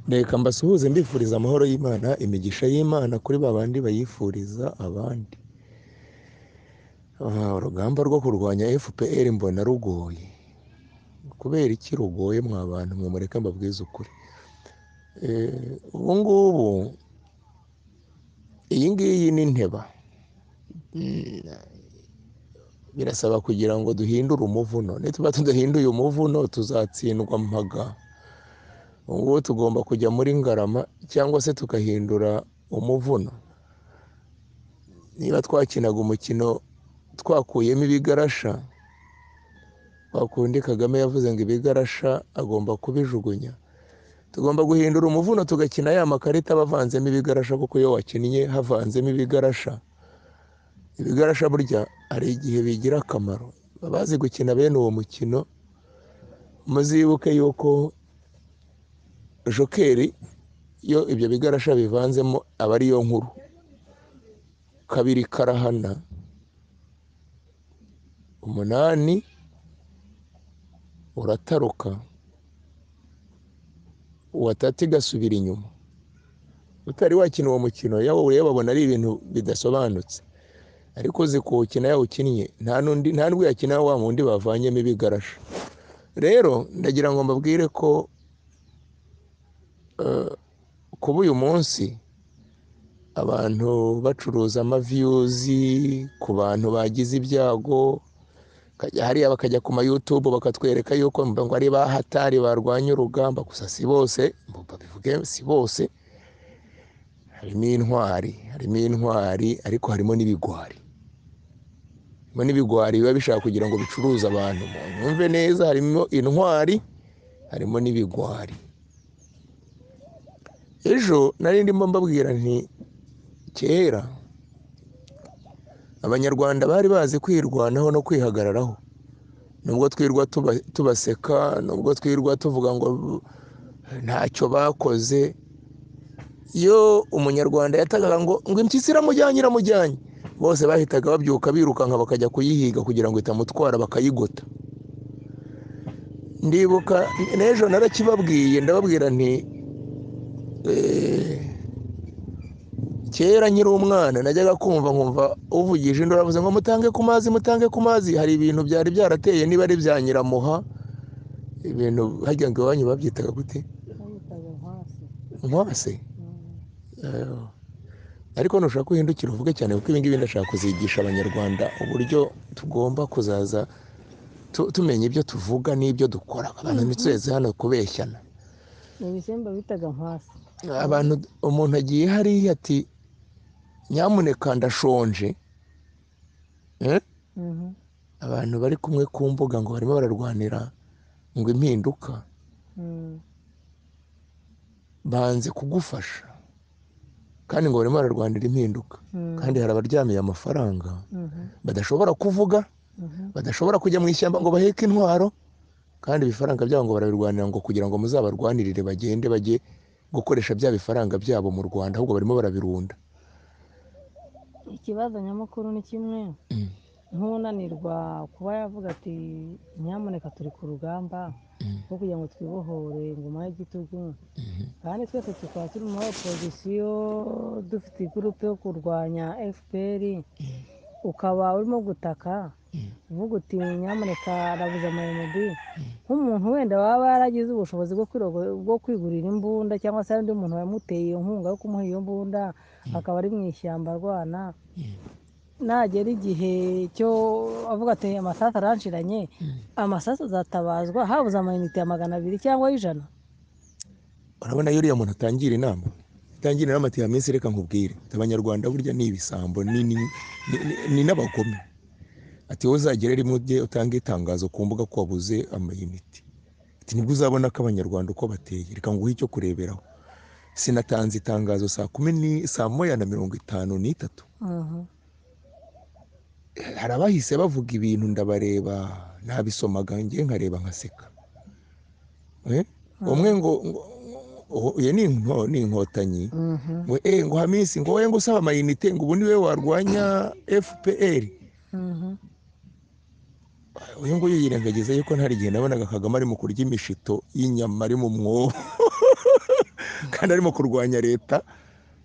reka mbasuhuze mbifuriza amahoro y'Imana, imigisha y'Imana kuri babandi bayifuriza abandi. Urugamba rwo kurwanya FPR mbona rugoye. Kubera iki rugoye mwa bantu mwe? Mureke mbabwize ukuri. Ubu ngubu iyi ngiyi ni inteba. Birasaba kugira ngo duhindure umuvuno. Nituba tudahinduye umuvuno tuzatsindwa mpaga. Ubu tugomba kujya muri Ngarama cyangwa se tukahindura umuvuno. Niba twakinaga umukino twakuyemo ibigarasha, wakundi Kagame yavuze ngo ibigarasha agomba kubijugunya, tugomba guhindura umuvuno tugakina ya makarita bavanzemo ibigarasha, kuko iyo wakinnye havanzemo ibigarasha, ibigarasha burya hari igihe bigira akamaro. Babazi gukina bene uwo mukino, muzibuke yuko jokeri iyo ibyo bigarasha bivanzemo aba ariyo nkuru. Kabiri karahana, 8 urataruka, uwatatu igasubira inyuma. Utari wakina uwo mukino yawo ureba babona ari ibintu bidasobanutse, ariko uzi kuwukina yawukinnye nta nubwo yakina wa wundi bavanyemo ibigarasha. Rero ndagira ngo mbabwire ko kuba uyu munsi abantu bacuruza amaviyuzi ku bantu bagize ibyago, hariya bakajya ku ma YouTube bakatwereka yuko ngo ari bahatari barwanya urugamba. Gusa si bose, babivuge si bose, harimo intwari ariko harimo n'ibigwari. Harimo n'ibigwari biba bishaka kugira ngo bicuruze abantu. Mwumve neza, harimo intwari, harimo n'ibigwari. Ejo nari ndimo mbabwira nti kera Abanyarwanda bari bazi kwirwanaho no kwihagararaho. Nubwo twirwa tubaseka, nubwo twirwa tuvuga ngo ntacyo bakoze, iyo umunyarwanda yatagaga ngo impyisi iramujyanye, bose bahitaga babyuka birukanka bakajya kuyihiga kugira ngo itamutwara bakayigota. Ndibuka n'ejo narakibabwiye, ndababwira nti kera nkiri umwana najyaga nkumva uvugije induru avuze ngo mutange ku mazi. Hari ibintu byari byarateye, niba ari bya Nyiramuha, ibintu hajya ngo iwanyu babyitaga gute? Nkwase. Ariko nushaka kuhindukira uvuge cyane, kuko ibingibi ndashaka kuzigisha Abanyarwanda uburyo tugomba kuzaza tumenya ibyo tuvuga n'ibyo dukora. Abantu ntitweze hano kubeshyana. Ibisimba bitaga nkwase. Abantu, umuntu agiye hariya ati nyamuneka ndashonje, abantu bari kumwe ku mbuga ngo barimo bararwanira ngo impinduka, banze kugufasha kandi ngo barimo bararwanira impinduka. Kandi hari abaryamiye amafaranga badashobora kuvuga, badashobora kujya mu ishyamba ngo baheke intwaro, kandi ibifaranga byabo ngo barabirwanira ngo kugira ngo muzabarwanirire bagende bajye gukoresha bya bifaranga byabo mu Rwanda, ahubwo barimo barabirunda. Ikibazo nyamukuru ni kimwe, nk'unanirwa kuba yavuga ati nyamuneka turi ku rugamba rwo kugira ngo twibohore ingoma y'igitugu, kandi twese tukaba turi muri opozisiyo dufite igurupe yo kurwanya FPR, ukaba urimo gutaka uvuga uti nyamuneka arabuze amayinodi. Nk'umuntu wenda waba yaragize ubushobozi bwo kwigurira imbunda, cyangwa se undi muntu wamuteye iyo nkunga yo kumuha iyo mbunda, akaba ari mu ishyamba arwana, nagera igihe cyo avuga ati amasasu aranshiranye, amasasu azatabazwa habuze amayinite ya 200 cyangwa 100. Urabona uriya muntu atangira inama ati minsi reka nkubwire, Abanyarwanda burya ni ibisambo, ni n'abagome. Ati wowe uzagera rimwe ujye utanga itangazo ku mbuga ko wabuze amayinite, ati nibwo uzabona ko Abanyarwanda uko bateye. Reka nguhe icyo kureberaho. Sinatanze itangazo saa 1:53. Hari abahise bavuga ibintu ndabareba, nabisomaga ngiye nkareba nkaseka. Umwe ngo ye ni inkotanyi, ngo Hamisi ngo wowe ngo usaba amayinite ngo ubu niwe warwanya FPR. uyu nguyu yirengagiza yuko ntari igihe nabonaga Kagame ari mu kurya imishito y'inyama ari mu mwobo kandi arimo kurwanya leta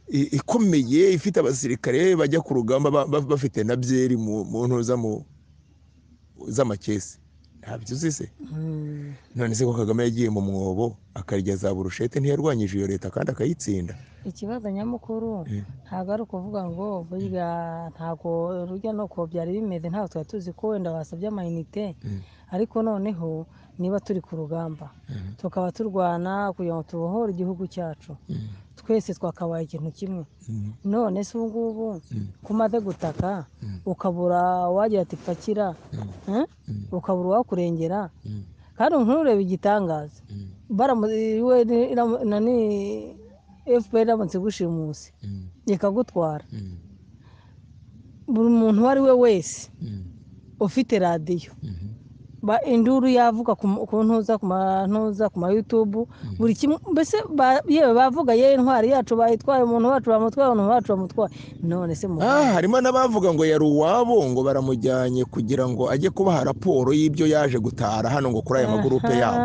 ikomeye ifite abasirikare bajya ku rugamba bafite na byeri mu ntuza z'amakesi. ntabyo uzi se? none se ko Kagame yagiye mu mwobo akarya za burushete ntiyarwanyije iyo leta kandi akayitsinda? ikibazo nyamukuru ntabwo ari ukuvuga ngo burya ntabwo urujya no ko byari bimeze, ntabwo twari tuzi ko wenda wasabye amayinite, ariko noneho niba turi ku rugamba tukaba turwana kugira ngo tubohore igihugu cyacu, twese twakabaye ikintu kimwe. none se ubu ngubu ko umaze gutaka ukabura wagira ati pakira, ukabura uwakurengera, kandi nturebe igitangaza FPR iramutse igushimusi ikagutwara, buri muntu uwo ari we wese ufite radiyo induru yavuga ku ntuza ku ma YouTube buri kimwe, mbese yewe bavuga ye intwari yacu bayitwaye, umuntu wacu bamutwaye, umuntu wacu bamutwaye. none se harimo n'abavuga ngo yari uwabo ngo baramujyanye kugira ngo ajye kubaha raporo y'ibyo yaje gutara hano ngo kuri aya magurupe yabo.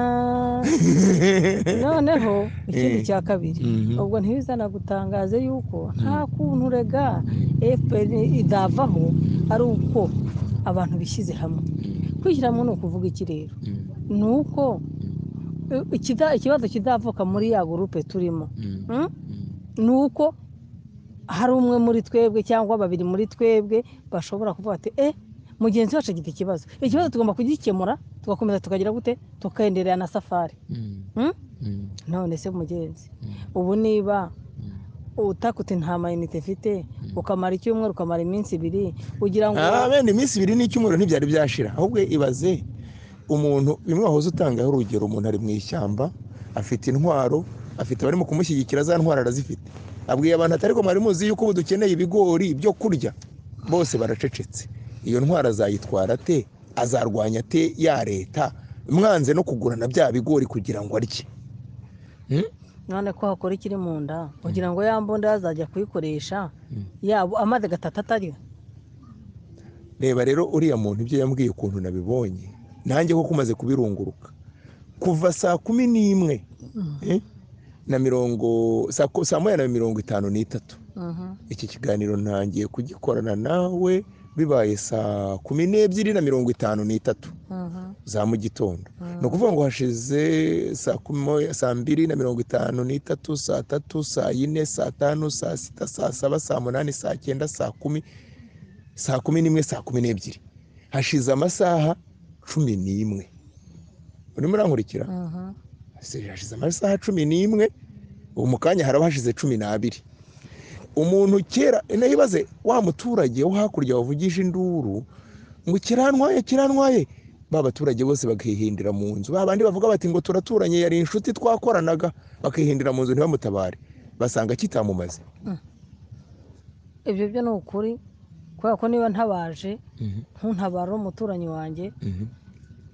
noneho ikindi cya kabiri, ubwo ntibizana gutangaza yuko nta kuntu rega FPR idavaho ari uko abantu bishyize hamwe. kwishyiramo ni ukuvuga iki rero? ni uko ikibazo kizavuka muri ya gurupe turimo, ni uko hari umwe muri twebwe cyangwa babiri muri twebwe bashobora kuvuga ati mugenzi wacu agira ikibazo tugomba kugikemura, tugakomeza tukagira gute, tukaendelea na safari. none se mugenzi, ubu niba utakuti nta mayinite mfite ukamara icyumweru ukamara iminsi ibiri ugira ngo bene iminsi ibiri n'icyumweru ntibyari byashira, ahubwo ibaze umuntu bimwe wahoze utangaho urugero, umuntu ari mu ishyamba afite intwaro, afite abarimo kumushyigikira, za ntwaro arazifite, abwiye abantu ati ariko mwari muzi yuko ubu dukeneye ibigori byo kurya, bose baracecetse. iyo ntwaro azayitwara ate? azarwanya ate ya leta mwanze no kugurana bya bigori kugira ngo arye? none ko hakora ikiri mu nda kugira ngo ya mbunda yazajya kuyikoresha yabo amaze gatatu atarya? reba rero uriya muntu ibyo yambwiye ukuntu nabibonye nanjye ko kumaze kubirunguruka kuva saa 11 saa moya na 53 iki kiganiro ntangiye kugikorana nawe bibaye saa 12:53 za mu gitondo. ni ukuvuga ngo hashize saa 2:53, saa 3, saa 4, saa 5, saa 6, saa 7, saa 8, saa 9, saa 10, saa 11, saa 12, hashize amasaha 11. urimo urankurikira? hashize amasaha 11, ubu mu kanya haraba hashize 12. umuntu kera nayibaze wa muturage wo hakurya wavugisha induru ngo kirantwaye, ba baturage bose bakihindira mu nzu, babandi bavuga bati ngo turaturanye, yari inshuti twakoranaga, bakihindira mu nzu ntibamutabare, basanga kitamumaze. ibyo byo ni ukuri, kubera ko niba ntabaje ntuntabara umuturanyi wanjye,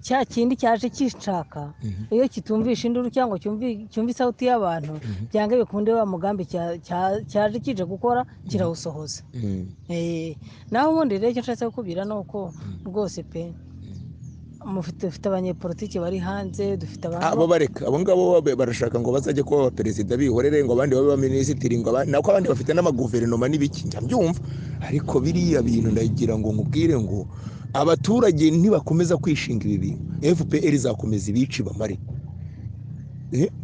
cya kindi cyaje kishaka iyo kitumvisha induru cyangwa cyumva isauti y'abantu, byanga bikunde wa mugambi cyaje kije gukora kirawusohoza. naho ubundi rero icyo nshatse kukubwira ni uko rwose pe dufite abanyepolitiki bari hanze, dufite abo bareka abo ngabo barashaka ngo bazajye kuba abaperezida bihorere, ngo abandi babe abaminisitiri, ngo nako abandi bafite n'amaguverinoma n'ibiki, ndabyumva, ariko biriya bintu ndagira ngo nkubwire ngo abaturage ntibakomeza kwishinga ibi bintu, FPR izakomeza ibici bamare.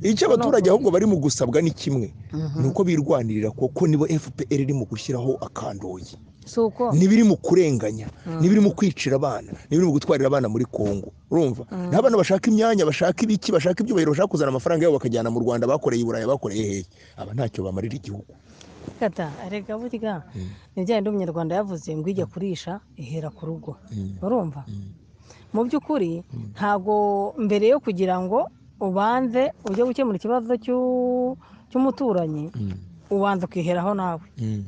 icyo abaturage ahubwo bari mu gusabwa ni kimwe, ni uko birwanirira kuko nibo FPR iri mu gushyiraho akandoyi, nibiri mu kurenganya, nibiri mu kwicira abana, nibiri mu gutwarira abana muri Kongo. urumva n'abana bashaka imyanya, bashaka ibiki, bashaka ibyubahiro, bashaka kuzana amafaranga yabo bakajyana mu Rwanda, bakoreye i Burayi, bakoreye hehe, aba ntacyo bamarira igihugu. kata arega burya nijyanye n'umunyarwanda yavuze ngo ijya kurisha ihera ku rugo. urumva mu by'ukuri ntago mbere yo kugira ngo ubanze ujye gukemura ikibazo cy'umuturanyi ubanza ukiheraho nawe,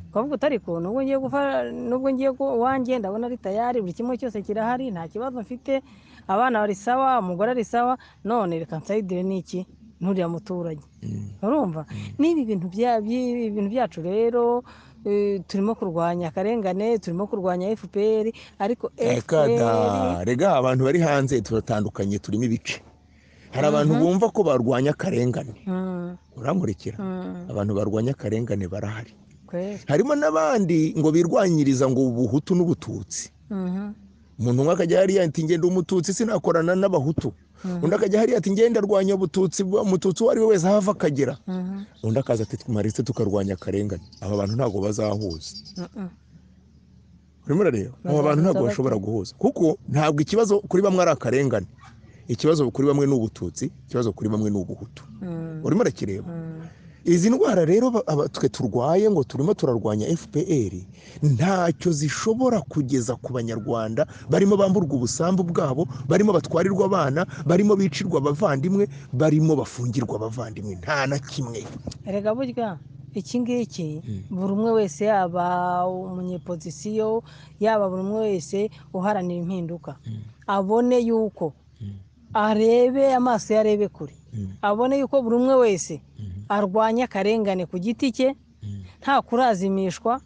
ukavuga utari ko nubwo ngiye wanjye ndabona ari tayari, buri kimwe cyose kirahari, nta kibazo mfite, abana bari sawa, umugore ari sawa, none reka nsayidire n'iki n'uriya muturage urumva n'ibi bintu byacu rero turimo kurwanya akarengane, turimo kurwanya FPR, ariko FPR rega abantu bari hanze turatandukanye, turimo ibice. Hari abantu bumva ko barwanya akarengane, uramurikira, abantu barwanya akarengane barahari. Harimo n'abandi ngo birwanyiriza ngo ubuhutu n'ubututsi. Umuntu umwe akajya hariya ati ngenda umututsi sinakorana n'abahutu, undi akajya hariya ati ngenda arwanya ubututsi, umututsi uwo ari we wese ahava akagera, undi akaza ati twimaritse tukarwanya akarengane. Aba bantu ntabwo bazahuza. Urimo urareba, aba bantu ntabwo bashobora guhuza, kuko ntabwo ikibazo kuri bamwe ari akarengane, ikibazo kuri bamwe ni ubututsi, ikibazo kuri bamwe ni ubuhutu. Urimo urakireba. Izi ndwara rero twe turwaye ngo turimo turarwanya FPR ntacyo zishobora kugeza ku banyarwanda barimo bamburwa ubusambu bwabo, barimo batwarirwa abana, barimo bicirwa abavandimwe, barimo bafungirwa abavandimwe, nta na kimwe. Erega burya iki ngiki buri umwe wese, yaba umunyepozisiyo, yaba buri umwe wese uharanira impinduka, abone yuko arebe amaso yarebe kure, abone yuko buri umwe wese arwanya akarengane ku giti cye, nta kurazimishwa,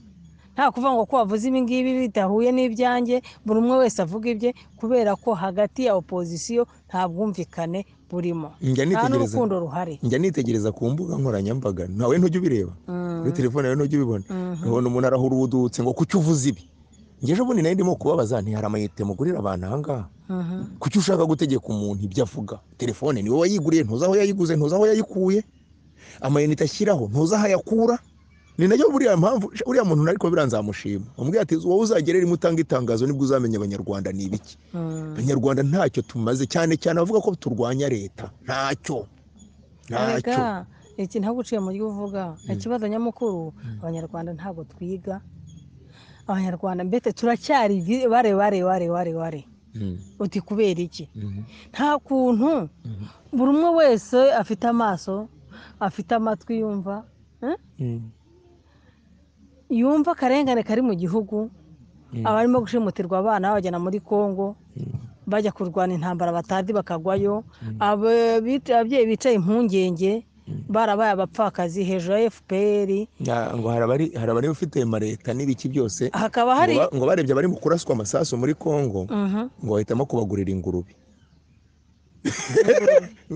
nta kuvuga ngo ko wavuze ibi ngibi bitahuye n'ibyanjye, buri umwe wese avuga ibye, kubera ko hagati ya opozisiyo nta bwumvikane burimo, nta n'urukundo ruhari. Njya nitegereza ku mbuga nkoranyambaga, nawe ntujya ubireba kuri telefone yawe, ntujya ubibona, ubona umuntu arahura ubudutse ngo kuki uvuze ibi. Ngeje ubundi nari ndimo kubabaza nti hari amayinite mugurira abantu ahangaha, kuki ushaka gutegeka umuntu ibyo avuga? Telefone niwe wayiguriye, ntuzi aho yayiguze, ntuzi aho yayikuye, amayinite ashyiraho ntuzi aho ayakura. Ni nayo buriya mpamvu uriya muntu ariko biranzamushima, umubwira ati wowe uzagerera imutanga itangazo nibwo uzamenya abanyarwanda ni ibiki. Abanyarwanda ntacyo tumaze, cyane cyane bavuga ko turwanya leta, ntacyo. Iki ntabwo uciye mu buryo uvuga, ikibazo nyamukuru abanyarwanda ntabwo twiga. Abanyarwanda mbete turacyari bare. Uti kubera iki? Nta kuntu buri umwe wese afite amaso, afite amatwi, yumva akarengane kari mu gihugu, abarimo gushimutirwa abana babajyana muri Kongo bajya kurwana intambara batazi bakagwayo, ababyeyi bicaye impungenge barabaye abapfakazi hejuru ya FPR. Ngo harabari ufite mareta n'ibiki byose, hakaba hari ngo barebye bari mu kuraswa amasasu muri Kongo, ngo bahitamo kubagurira ingurube.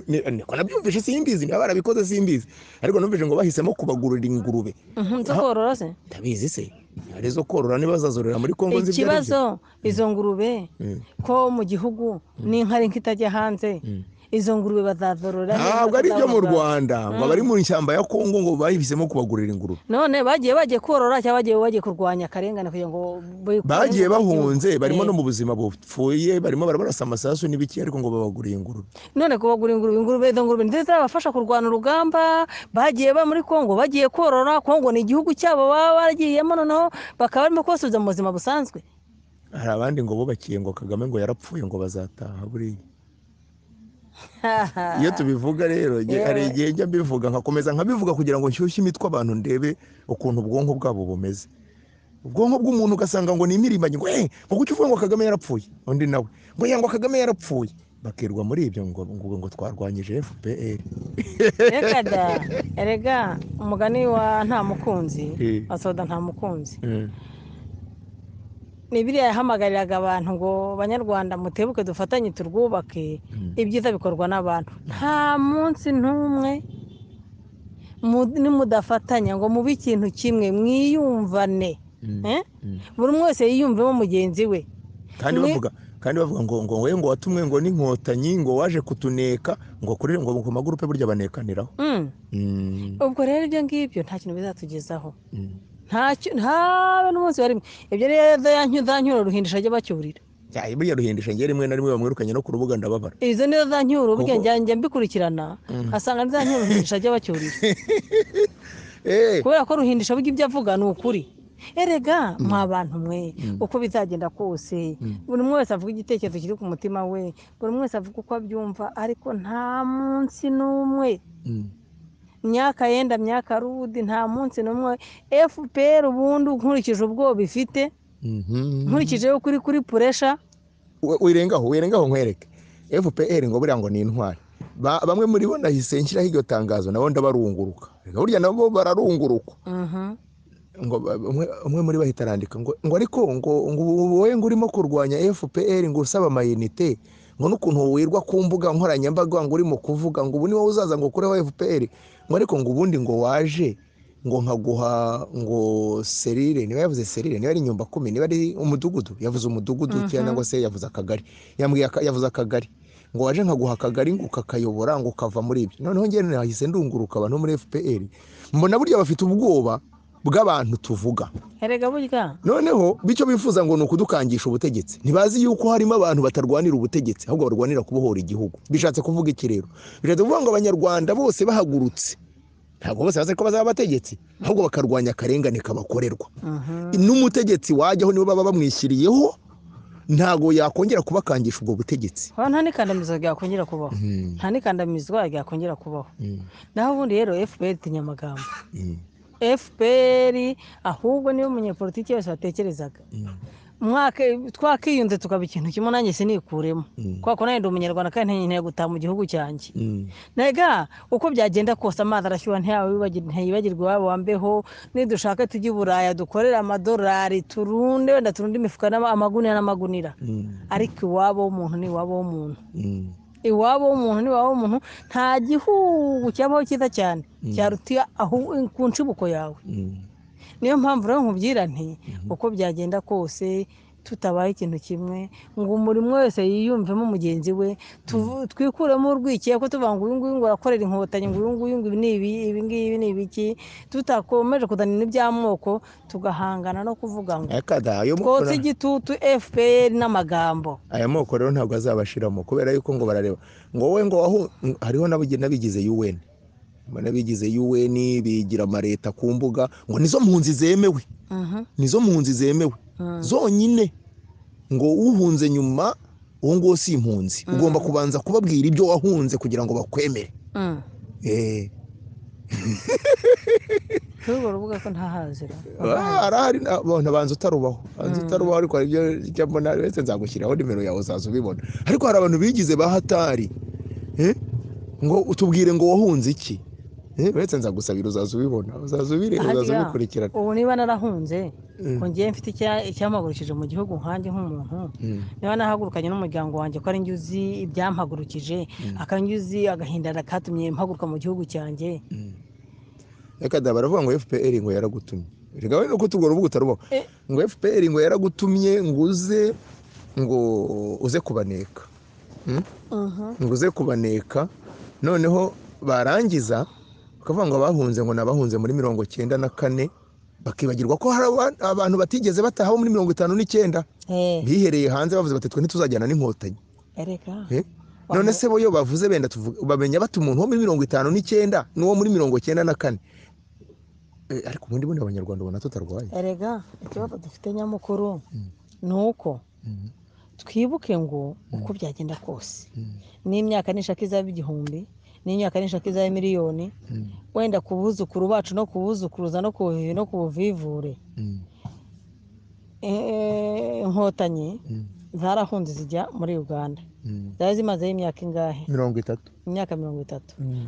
Niko nabyumvise, simbizi niba barabikoze simbizi, ariko numvise ngo bahisemo kubagurira ingurube zo korora. Se ndabizi se ari zo korora, niba bazazorera muri Kongo nzi ikibazo izo ngurube ko mu gihugu n'inka itajya hanze, izo ngurube bazazorora ntabwo ari byo mu Rwanda, ngo bari mu ishyamba ya Kongo ngo bahisemo kubagurira ingurube. None bagiye korora cyangwa bagiye kurwanya akarengane kugira ngo bagiye bahunze, barimo no mu buzima bupfuye, barimo barabarasa amasasu n'ibiki, ariko ngo babaguriye ingurube. None kubagurira ingurube, izo ngurube ndetse zabafasha kurwana urugamba. Bagiye muri Kongo, bagiye korora. Kongo ni igihugu cyabo baba baragiyemo, noneho bakaba barimo kubasubiza mu buzima busanzwe. Hari abandi ngo bubakiye ngo Kagame ngo yarapfuye ngo bazataha buriya. Iyo tubivuga rero hari igihe njya mbivuga nkakomeza nkabivuga kugira ngo nshyushye imitwe abantu ndebe ukuntu ubwonko bwabo bumeze. Ubwonko bw'umuntu ugasanga ngo ni imirimbanyi, ngo ngo kuki uvuga ngo Kagame yarapfuye, undi nawe ngo ngo Kagame yarapfuye, bakirwa muri ibyo ngo twarwanyije FPR. Erega umugani wa nta mukunzi asoda nta mukunzi. Ni biriya yahamagariraga abantu ngo banyarwanda mutebuke dufatanye turwubake, ibyiza bikorwa n'abantu. Nta munsi n'umwe nimudafatanya ngo mube ikintu kimwe, mwiyumvane, buri umwe wese yiyumvemo mugenzi we. Kandi bavuga ngo we ngo watumwe ngo n'inkotanyi ngo waje kutuneka, ngo kuri ngo ku magurupe burya banekaniraho. Ubwo rero ibyo ngibyo nta kintu bizatugezaho, nta n'umunsi wa rimwe. Ibyo rero za ruhindisha ajya bacyurira. Buriya ruhindisha njye rimwe na rimwe bamwirukanye no ku rubuga ndababara. Izo nizo za nyuro burya njya mbikurikirana, asanga za nyuro ruhindisha ajya bacyurira. Kubera ko ruhindisha burya ibyo avuga ni ukuri. Erega mwa bantu mwe, uko bizagenda kose buri umwe wese avuga igitekerezo kiri ku mutima we, buri umwe wese avuga uko abyumva, ariko nta munsi n'umwe, myaka yenda myaka rudi, nta munsi n'umwe FPR ubundi nkurikije ubwoba ifite, nkurikije yo kuri puresha wirengaho nkwereke. FPR ngo buriya ngo ni intwari, bamwe muri bo nahise nshyiraho iryo tangazo nabo ndabarunguruka, burya nabo bararungurukwa. Ngo umwe muri bahita arandika ngo ariko ngo wowe ngo urimo kurwanya FPR ngo usaba amayinite ngo n'ukuntu wirwa ku mbuga nkoranyambaga ngo urimo kuvuga ngo ubu ni wowe uzaza ngo kureho FPR ngo ariko ngo ubundi ngo waje ngo nkaguha ngo serire, niba yavuze serire, niba ari Nyumba 10, niba ari umudugudu, yavuze umudugudu cyangwa se yavuze akagari, yavuze akagari, ngo waje nkaguha akagari ngo kakayobora ngo kava muri ibyo. Noneho ngiye nahise ndunguruka abantu muri FPR, mbona burya bafite ubwoba bw'abantu tuvuga. Erega burya noneho bityo bifuza ngo nukudukangisha ubutegetsi, ntibazi yuko harimo abantu batarwanira ubutegetsi ahubwo barwanira kubohora igihugu. Bishatse kuvuga iki rero? Bishatse kuvuga ngo abanyarwanda bose bahagurutse ntabwo bose bazi ko bazaba abategetsi, ahubwo bakarwanya akarengane kabakorerwa. N'umutegetsi wajyaho nibo baba bamwishyiriyeho, ntago yakongera kubakangisha ubwo butegetsi. nta nikandamizwa ryakongera kubaho, nta nikandamizwa ryakongera kubaho. Naho ubundi rero FPR tinyamagambo, FPR ahubwo niyo umunyepolitiki wese batekerezaga mwaka twakiyunze tukaba ikintu kimwe, nanjye sinikuremo kwa ko nanjye ndi umunyarwanda kandi nteye gutaha mu gihugu cyanjye. Nega uko byagenda kose amazi arashyuha ntiyibagirwe iwabo wambeho, nidushaka tujye i Buraya dukorera amadolari turunde, wenda turunde imifuka amagunira n'amagunira, ariko iwabo w'umuntu ni iwabo w'umuntu. Iwabo w'umuntu ni iwabo w'umuntu. Nta gihugu cyabaho cyiza cyane cyarutiya aho ku nshibuko yawe. Niyo mpamvu rero nkubwira nti uko byagenda kose tutabaye ikintu kimwe, ngo umurimo wese yiyumvemo mugenzi we, twikuremo urwikiye ko tuvuga ngo uyu nguyu ngo arakorera inkotanyi, ngo uyu nguyu ngo ibi ngibi ni ibiki, tutakomeje kudanira iby'amoko, tugahangana no kuvuga ngo twotse igitutu FPR n'amagambo. Aya moko rero ntabwo azabashiramo, kubera yuko ngo barareba ngo wowe ngo hariho nabigize UN, nabigize UN bigira amareta ku mbuga ngo nizo mpunzi zemewe, nizo mpunzi zemewe zonyine, ngo uhunze nyuma uwo ngo si impunzi, ugomba kubanza kubabwira ibyo wahunze kugira ngo bakwemere. Urwo rubuga ko ntahazira arahari, banza utarubaho, ariko ibyo njya mbona wese nzagushyiraho nimero yawe uzaza ubibona. Ariko hari abantu bigize bahatari ngo utubwire ngo wahunze iki, wese nzagusabira uzaza ubibona, uzaza ubireba, uzaza ubikurikirana. Ubu niba narahunze ko ngiye mfite icyampagurukije mu gihugu nkanjye nk'umuntu, niba nahagurukanye n'umuryango wanjye ko ari njye uzi ibyampagurukije, akanyuzi agahinda katumye mpaguruka mu gihugu cyanjye. Reka da baravuga ngo FPR ngo yaragutumye, reka we no kutugora ubu utarubaho ngo FPR ngo yaragutumye ngo uze kubaneka, ngo uze kubaneka. Noneho barangiza bakavuga ngo abahunze ngo nabahunze muri 94, bakibagirwa ko hari abantu batigeze batahaho muri 59 bihereye hanze bavuze bati twe ntituzajyana n'inkotanyi. None se bo yo bavuze benda bamenya bati umuntu wo muri 59 n'uwo muri 94, ariko ubundi abanyarwanda ubona tutarwaye. Erega ikibazo dufite nyamukuru nuko twibuke ngo uko byagenda kose n'imyaka nishaka izaba igihumbi, n'imyaka nishaka izaba miliyoni, wenda kubuzukuru bacu no kubuzukuruza no kubuvivure. Inkotanyi zarahunze zijya muri Uganda, zari zimazeho imyaka ingahe? 30. Imyaka 30.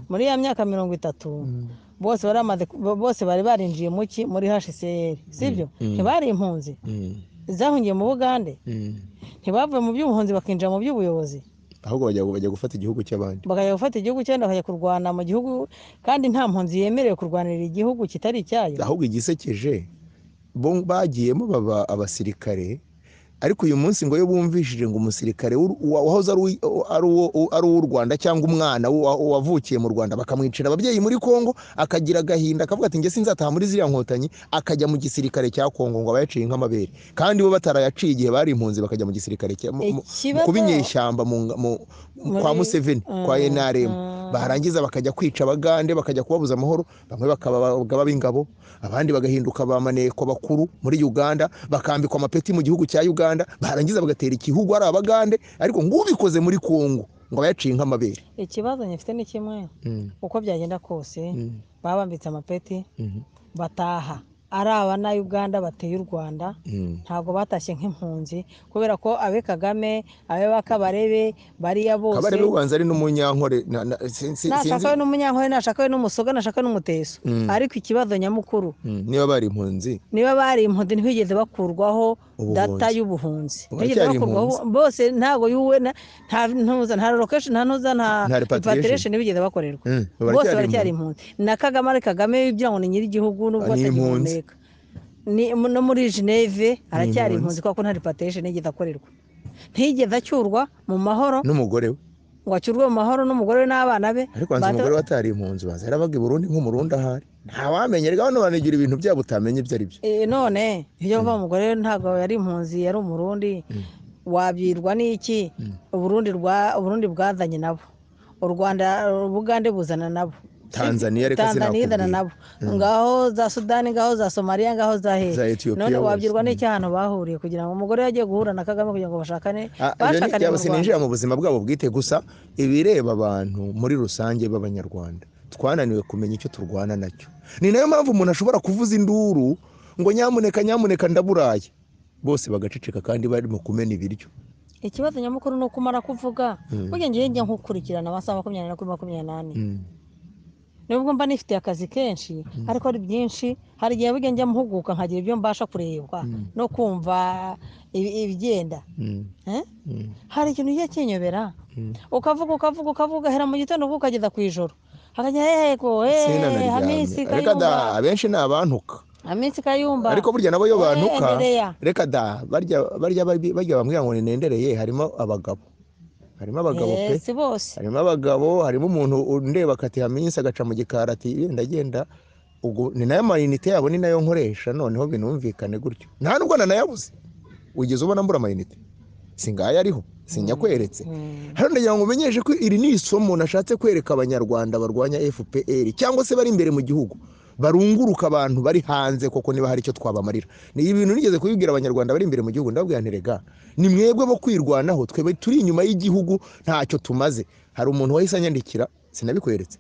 Muri ya myaka 30 bose bari barinjiye muri HCR, sibyo? Ntibari impunzi zahungiye mu Bugande, ntibavuye mu by'ubuhunzi bakinjira mu by'ubuyobozi, ahubwo bajya gufata igihugu cy'abandi, bakajya gufata igihugu cy'abandi, bakajya kurwana mu gihugu, kandi nta mpunzi yemerewe kurwanira igihugu kitari icyayo. Ahubwo igisekeje bo bagiyemo baba abasirikare, ariko uyu munsi ngo yo bumvishije ngo umusirikare wahoze ari uw'u Rwanda cyangwa umwana wavukiye mu Rwanda bakamwicira ababyeyi muri Kongo, akagira agahinda akavuga ati nge sinzataha muri ziriya nkotanyi, akajya mu gisirikare cya Kongo ngo abayaciye nk'amabere, kandi bo batarayaciye igihe bari impunzi bakajya mu gisirikare kubinyeshyamba kwa Museveni kwa NRM, barangiza bakajya kwica abagande, bakajya kubabuza amahoro, bamwe bakaba b'ingabo, abandi bagahinduka abamaneko bakuru muri Uganda, bakambikwa amapeti mu gihugu cya Uganda, barangiza bagatera igihugu ari abagande, ariko ngubikoze muri Kongo ngo bayaciye nk'amabere. Ikibazo nyifite ni kimwe, uko byagenda kose babambitse amapeti bataha ari abana Uganda bateye u Rwanda ntabwo batashye nk'impunzi kubera ko abe Kagame abe Bakabarebe bariya bose Kabarebe ubanza ari n'umunyankore nashaka we n'umunyankore nashaka we n'umusoga nashaka n'umuteso ariko ikibazo nyamukuru niba bari impunzi ntibigeze bakurwaho data y'ubuhunzi ntibigeze bakurwaho bose ntago yuwe nta location nta repatriation ntibigeze bakorerwa bose baracyari impunzi na Kagame ari Kagame ibyo ngo ni nyiri igihugu nubwo atagihumeka no muri Geneve aracyari impunzi kuko nta repatriation nigeze akorerwa ntigeze acyurwa mu mahoro n'umugore we ngo acyurwe mu mahoro n'umugore we n'abana be ariko anze umugore watari impunzi banza yarabaga i Burundi nk'umurundi ahari ntawamenye rega hano banigira ibintu byabo utamenye ibyo ari byo none iyo mva umugore ntabwo yari impunzi yari umurundi wabyirwa n'iki Uburundi bwazanye nabo u Rwanda Bugande buzana nabo Tanzania reka izana nabo ngaho za Sudani ngaho za Somalia ngaho za none wabyirwa n'icyahantu bahuriye kugira ngo umugore yagiye guhura na Kagame kugira ngo bashakane sinjira mu buzima bwabo bwite gusa ibireba abantu muri rusange b'abanyarwanda twananiwe kumenya icyo turwana nacyo ni nayo mpamvu umuntu ashobora kuvuza induru ngo nyamuneka ndaburaye bose bagaceceka kandi bari mu kumena ibiryo ikibazo nyamukuru no kumara kuvuga burya ngiye nkukurikirana amasaha 20 kuri 28 nubwo mba nifitiye akazi kenshi ariko ari byinshi hari igihe burya njya muhuguka nkagira ibyo mbasha kureba no kumva ibigenda hari ikintu ugiye kinyobera ukavuga hera mu gitondo ukageza ku ijoro hakajya yego Hamisi Kayumba abenshi ni abantuka Hamisi Kayumba ariko burya nabo yo bantuka reka da barya bambwira ngo ninendereye harimo abagabo pe harimo abagabo harimo umuntu undeba akati Hamisi agaca mu gikarati ndagenda ubwo ni nayo mayinite yabo ni nayo nkoresha noneho binumvikane gutyo nta nubwo nanayabuze ugeze ubona mbura mayinite singaya ariho sinyakweretse hano ndagira ngo umenyeshe ko iri ni isomo nashatse kwereka abanyarwanda barwanya FPR cyangwa se bari imbere mu gihugu barunguruka abantu bari hanze koko niba hari icyo twabamarira ni ibintu nigeze kubibwira abanyarwanda bari imbere mu gihugu ndabwira nterega ni mwebwe bo kwirwanaho twebe turi inyuma y'igihugu ntacyo tumaze hari umuntu wahise anyandikira sinabikweretse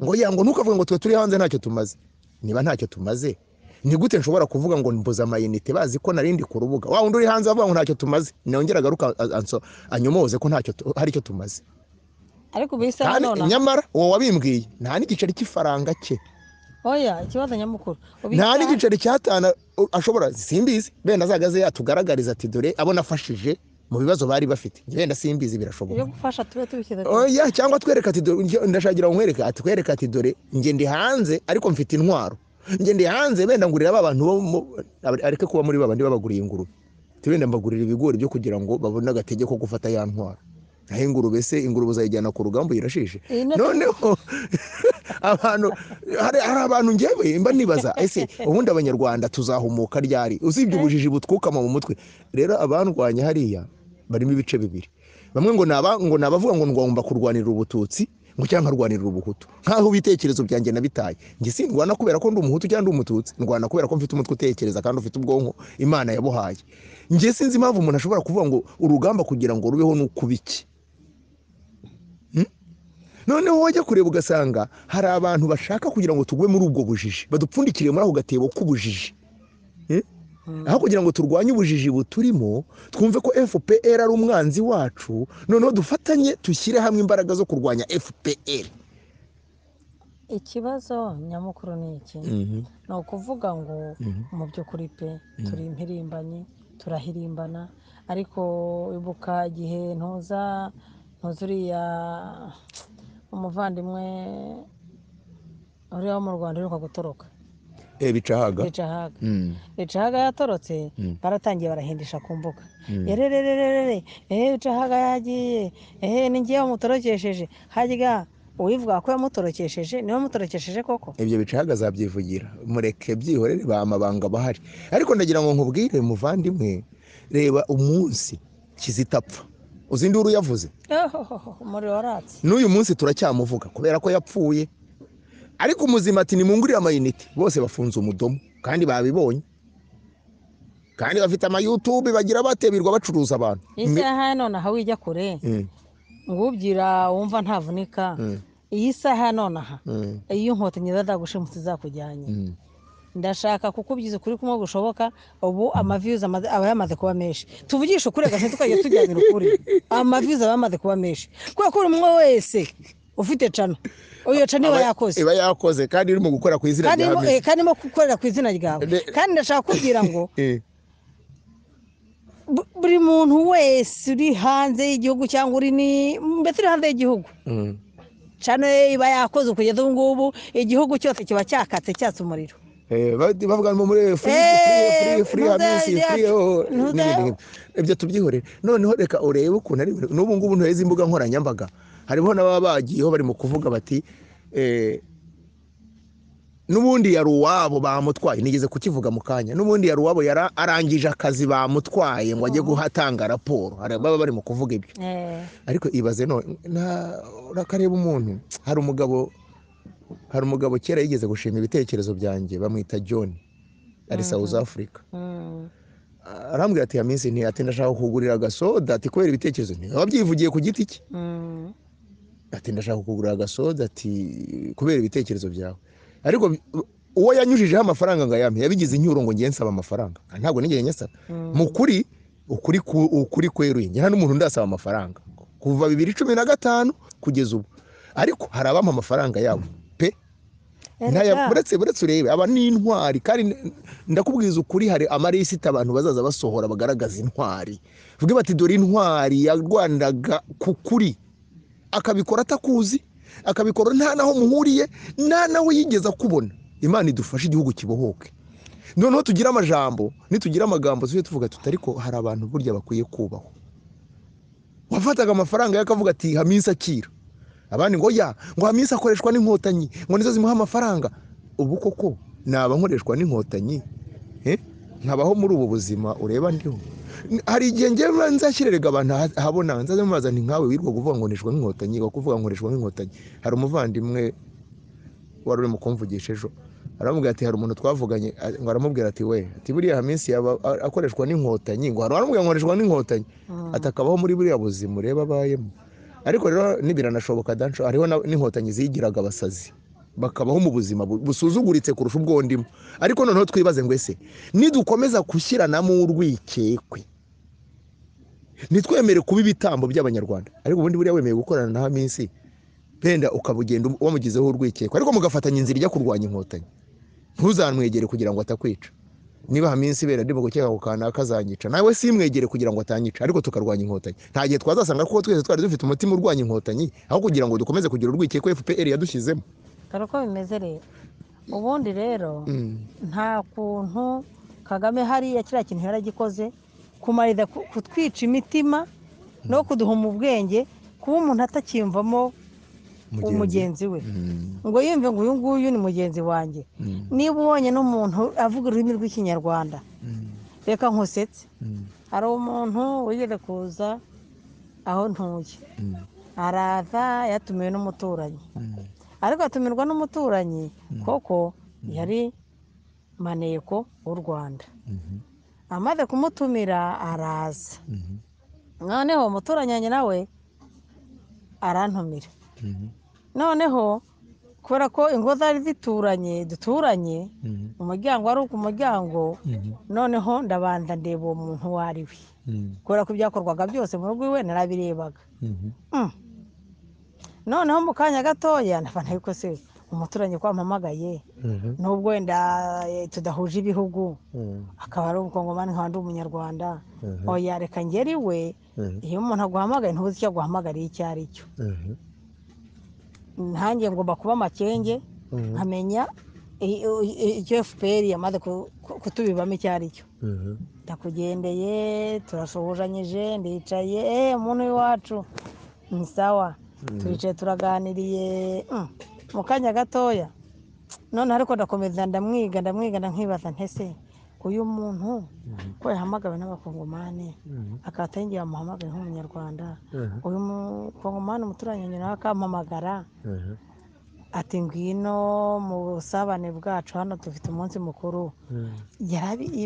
ngo yango ntukavuga ngo twe turi hanze ntacyo tumaze niba ntacyo tumaze ni gute nshobora kuvuga ngo mbuza amayinite bazi ko narindi ku rubuga wa undi uri hanze avuga ngo ntacyo tumaze nongera garuka anyomoze ko ntacyo hari icyo tumaze ariko bisa none nyamara uwo wabimbwiye nta n'igiceri cy'ifaranga cye oya ikibazo nyamukuru nta n'igiceri cyatana ashobora simbizi benda azagaze yatugaragariza ati dore abo nafashije mu bibazo bari bafite benda simbizi birashoboka yo gufasha tube tubishyize oya cyangwa twereka ati ndashagira umwereka ati kwereka ati dore nge ndi hanze ariko mfite intwaro nge ndi hanze benda ngurira abantu areke kuba muri babandi babaguriye ingurube tibenda mbagurira ibigori byo kugira ngo babone agategeko gufata ya ntwaro naho ingurube se ingurube uzayijyana ku rugamba irashishe noneho abantu hari abantu ngewe mba nibaza ese ubundi abanyarwanda tuzahumuka ryari usibye ubujiji butwukama mu mutwe rero abandwanya hariya barimo ibice bibiri bamwe ngo nabavuga ngo ngomba kurwanira ubututsi ngo cyangwa nkarwanira ubuhutu nkaho ibitekerezo byanjye nabitaye nge sindwana kubera ko ndi umuhutu cyangwa ndi umututsi ndwana kubera ko mfite umutwe utekereza kandi ufite ubwonko Imana yabuhaye nge sinzi impamvu umuntu ashobora kuvuga ngo urugamba kugira ngo rubeho n'ukubiki noneho wajya kureba ugasanga hari abantu bashaka kugira ngo tugwe muri ubwo bujiji badupfundikire muri ako gatebo k'ubujiji aho kugira ngo turwanye ubujiji buturimo twumve ko FPR ari umwanzi wacu noneho dufatanye tushyire hamwe imbaraga zo kurwanya FPR ikibazo nyamukuru ni iki ni ukuvuga ngo mu by'ukuri pe turi impirimbanyi turahirimbana ariko ibuka igihe ntuzuriya umuvandimwe uriho mu Rwanda uheruka gutoroka bicahaga yatorotse baratangiye barahindisha ku mbuga yererererere bicahaga yagiye ni ngiye wamutorokesheje harya uwivuga ko yamutorokesheje niwe mutorokesheje koko ibyo bicahaga zabyivugira mureke byihorere ba amabanga bahari ariko ndagira ngo nkubwire muvandimwe reba umunsi kizitapfa uzi induru yavuze umuriro waratse n'uyu munsi turacyamuvuga kubera ko yapfuye ariko umuzima ati nimungurire amayinite bose bafunze umudomo kandi babibonye kandi bafite ama YouTube bagira batebirwa bacuruza abantu isaha none aha wijya kure ngubyira wumva ntavunika iyi saha none aha iyo inkotanyi zadagushimutse zakujyanye ndashaka kukubyiza ukuri kumwe gushoboka ubu amaviews aba yamaze kuba menshi tuvugisha ukuri gase tukajya tujyanira ukuri amaviews aba yamaze kuba menshi kuko uri umwe wese ufite cano uyo cano iba yakoze kandi urimo gukora ku izina rya Hamisi kandi mo gukorera ku izina ryawe kandi ndashaka kubwira ngo buri muntu wese uri hanze y'igihugu cyangwa uri mbese uri hanze y'igihugu cano iba yakoze kugeza ubu ngubu igihugu cyose kiba cyakatse cyatse umuriro bavuga ngo muri free Hamisi ibyo tubyihorere noneho reka urebe ukuntu ari n'ubu ngubu ntuheze imbuga nkoranyambaga hariho n'ababa bagiyeho bari mu kuvuga bati n'ubundi yari uwabo bamutwaye nigeze kukivuga mu kanya n'ubundi yari uwabo arangije akazi bamutwaye ngo ajye guhatanga raporo baba bari mu kuvuga ibyo ariko ibaze urakareba umuntu hari umugabo kera yigeze gushima ibitekerezo byanjye bamwita John ari South Africa arambwira ati Hamisi ati ndashaka kugurira agasoda ati kubera ibitekerezo wabyivugiye ku giti cye ati ndashaka kugurira agasoda ati kubera ibitekerezo byawe ariko uwo yanyujijeho amafaranga ngo ayampe yabigize inyuro ngo ngiye nsaba amafaranga ntabwo nigeze nyasaba mu ukuri kweruye ngira n'umuntu ndasaba amafaranga kuva 2015 kugeza ubu ariko hari abampa amafaranga yabo pe buretse urebe aba n'intwari kandi ndakubwiza ukuri hari amarisita abantu bazaza basohora bagaragaza intwari vuge bati dore intwari yarwandaga kukuri akabikora atakuzi akabikora nta naho muhuriye nta naho yigeze kubona Imana idufashe igihugu kibohoke noneho tugira amajambo nitugira amagambo tuje tuvuga tutariko hari abantu burya bakwiye kubaho wafataga amafaranga yakavuga ati Hamisi akira abandi ngo ngo Hamisi akoreshwa n'inkotanyi ngo nizo zimuha amafaranga ubu koko naba nkoreshwa n'inkotanyi nkabaho muri ubu buzima ureba ndiho hari igihe ngewe nzashyirerega abantu habona nzaze mubaza nti nkawe wirwa kuvuga ngo nishwe n'inkotanyi kuvuga ngo nishwe n'inkotanyi hari umuvandimwe wari uri mu kumvugisha ejo aramubwira ati hari umuntu twavuganye ngo aramubwira ati we ati buriya Hamisi akoreshwa n'inkotanyi ngo aramubwira ngo nkoreshwa n'inkotanyi atakabaho muri buriya buzima ureba abayemo ariko rero nibiranashoboka danco hariho n'inkotanyi zigiraga abasazi bakabaho mu buzima busuzuguritse kurusha ubwo ndimo ariko noneho twibaze ngo ese nidukomeza gushyiranamo urwikekwe nitwemere kuba ibitambo by'abanyarwanda ariko ubundi buriya wemeye gukorana na Hamisi penda ukabugenda wamugizeho urwikekwe ariko mugafatanya inzira ijya kurwanya inkotanyi ntuzanwegere kugira ngo atakwica niba Hamisi bera ndimo gukeka ko kana kazanyica nawe simwegere kugira ngo atanyica ariko tukarwanya inkotanyi nta gihe twazasanga ko twese twari dufite umutima urwanya inkotanyi aho kugira ngo dukomeze kugira urwikekwe FPR yadushyizemo uko bimeze rero ubundi rero nta kuntu Kagame hariya kiriya kintu yaragikoze kumarida kutwica imitima no kuduhuma ubwenge kuba umuntu atakimvamo umugenzi we ngo yumve ngo uyu nguyu ni mugenzi wanjye niba ubonye n'umuntu avuga ururimi rw'ikinyarwanda reka nkusetse hari umuntu wigeze kuza aho ntuye araza yatumiwe n'umuturanyi ariko atumirwa n'umuturanyi koko yari maneko w'u Rwanda amaze kumutumira araza noneho umuturanyi wanjye nawe arantumira noneho kubera ko ingo zari duturanye umuryango wari ku muryango noneho ndabanza ndeba uwo muntu uwo ari we kubera ko ibyakorwaga byose mu rugo iwe narabirebaga noneho mu kanya gatoya ndabona yuko se umuturanyi ko ampamagaye nubwo wenda tudahuje ibihugu akaba ari umukongomani nk'abandi umunyarwanda oya reka ngeri we iyo umuntu aguhamagaye ntuzi icyo aguhamagariye icyo ari cyo ntange ngomba kuba makenge nkamenya icyo FPR yamaze kutubibamo icyo ari cyo ndakugendeye turashohojanyije ndicaye umuntu w'iwacu ni sawa turicaye turaganiriye mu kanya gatoya none ariko ndakomeza ndamwiga nkibaza ntese uyu muntu ko yahamagawe n'abakongomani akatangira amuhamagaye nk'umunyarwanda uyu mukongomani umuturanyi nawe akampamagara ati ngwino mu busabane bwacu hano dufite umunsi mukuru